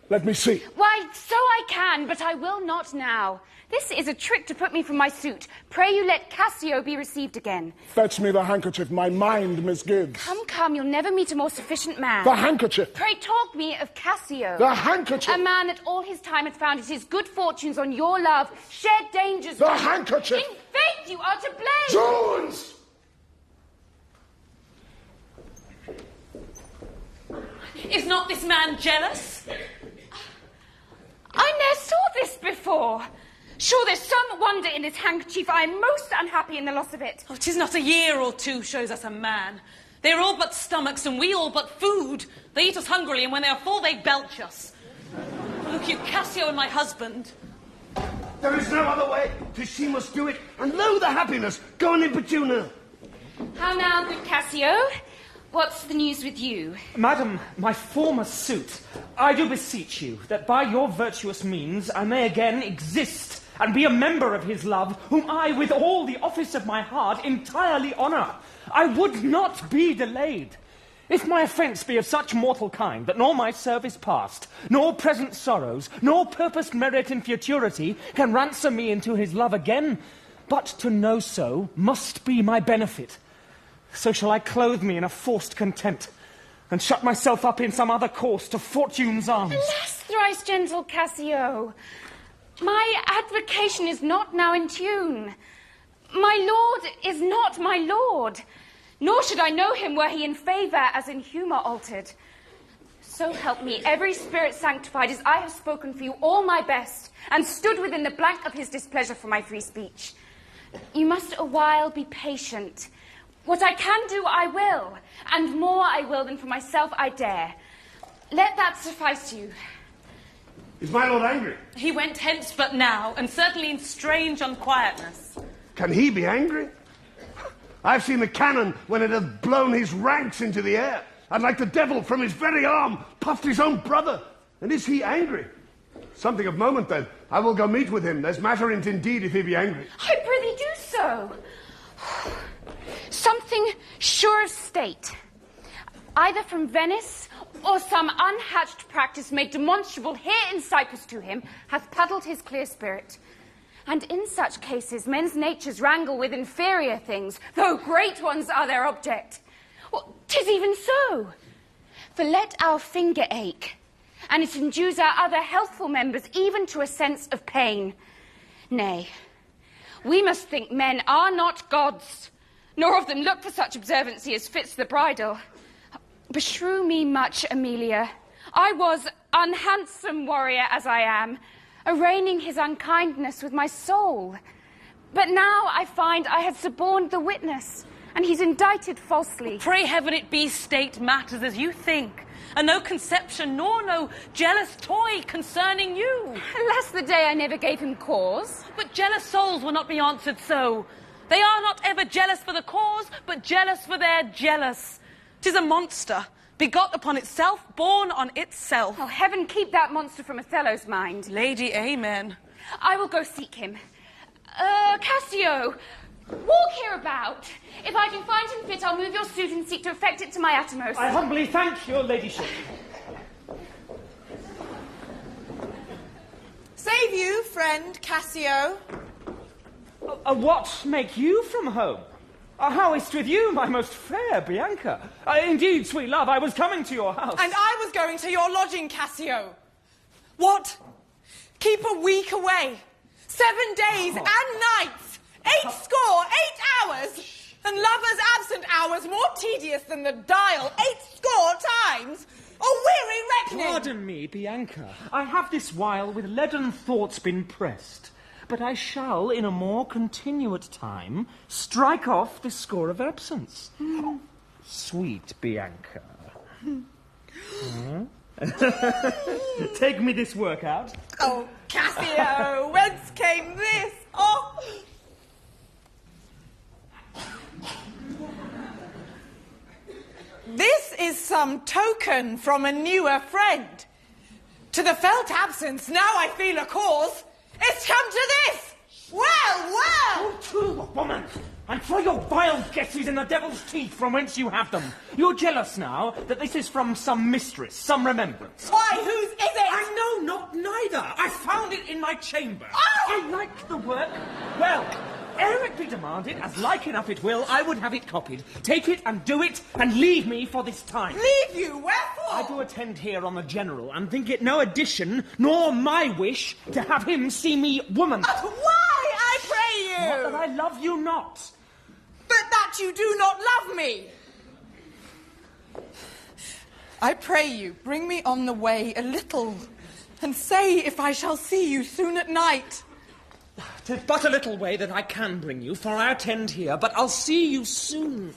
Let me see. Why, so I can, but I will not now. This is a trick to put me from my suit. Pray you let Cassio be received again. Fetch me the handkerchief. My mind misgives. Come, you'll never meet a more sufficient man. The handkerchief. Pray talk me of Cassio. The handkerchief. A man that all his time hath founded his good fortunes on your love, shared dangers. The handkerchief. In faith you are to blame. Jones! Is not this man jealous? I ne'er saw this before. Sure, there's some wonder in his handkerchief. I am most unhappy in the loss of it. Oh, 'tis not a year or two shows us a man. They're all but stomachs, and we all but food. They eat us hungrily, and when they are full, they belch us. Look you, Cassio and my husband. There is no other way, 'tis she must do it, and lo the happiness, go and importune her. How now, good Cassio? What's the news with you? Madam, my former suit, I do beseech you that by your virtuous means I may again exist and be a member of his love, whom I, with all the office of my heart, entirely honour. I would not be delayed. If my offence be of such mortal kind that nor my service past, nor present sorrows, nor purposed merit in futurity can ransom me into his love again, but to know so must be my benefit. So shall I clothe me in a forced content, and shut myself up in some other course to fortune's arms. Alas, thrice gentle Cassio, my advocation is not now in tune. My lord is not my lord, nor should I know him were he in favour as in humour altered. So help me, every spirit sanctified, as I have spoken for you all my best, and stood within the blank of his displeasure for my free speech. You must a while be patient. What I can do, I will, and more I will than for myself I dare. Let that suffice you. Is my lord angry? He went hence but now, and certainly in strange unquietness. Can he be angry? I've seen the cannon when it hath blown his ranks into the air, and like the devil from his very arm puffed his own brother. And is he angry? Something of moment, then. I will go meet with him. There's matter in't indeed if he be angry. I prithee do so. Something sure of state, either from Venice or some unhatched practice made demonstrable here in Cyprus to him, hath puddled his clear spirit. And in such cases men's natures wrangle with inferior things, though great ones are their object. Well, 'tis even so. For let our finger ache, and it endues our other healthful members even to a sense of pain. Nay, we must think men are not gods, nor of them look for such observancy as fits the bridal. Beshrew me much, Amelia. I was, unhandsome warrior as I am, arraigning his unkindness with my soul. But now I find I had suborned the witness, and he's indicted falsely. Pray heaven it be state matters as you think, and no conception nor no jealous toy concerning you. Alas the day I never gave him cause. But jealous souls will not be answered so. They are not ever jealous for the cause, but jealous for their jealous. 'Tis a monster, begot upon itself, born on itself. Oh, heaven keep that monster from Othello's mind. Lady, amen. I will go seek him. Cassio, walk hereabout. If I do find him fit, I'll move your suit and seek to effect it to my uttermost. I humbly thank your ladyship. Save you, friend Cassio. What make you from home? How is't with you, my most fair Bianca? Indeed, sweet love, I was coming to your house. And I was going to your lodging, Cassio. What? Keep a week away. 7 days and nights. 8 hours. And lovers' absent hours more tedious than the dial 8 times. A weary reckoning. Pardon me, Bianca. I have this while with leaden thoughts been pressed. But I shall, in a more continuate time, strike off this score of absence. Sweet Bianca. Take me this work out. Oh, Cassio, whence came this? Oh! This is some token from a newer friend. To the felt absence, now I feel a cause. It's come to this! Well! You too, woman! And throw your vile guesses in the devil's teeth from whence you have them. You're jealous now that this is from some mistress, some remembrance. Why, whose is it? I know not neither. I found it in my chamber. Oh! I like the work. Well, ere it be demanded, as like enough it will, I would have it copied. Take it and do it, and leave me for this time. Leave you? Wherefore? I do attend here on the general, and think it no addition, nor my wish, to have him see me woman. Why, I pray you? Not that I love you not. But that you do not love me. I pray you, bring me on the way a little, and say if I shall see you soon at night. 'Tis but a little way that I can bring you, for I attend here, but I'll see you soon.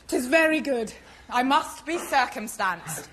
'Tis very good. I must be circumstanced.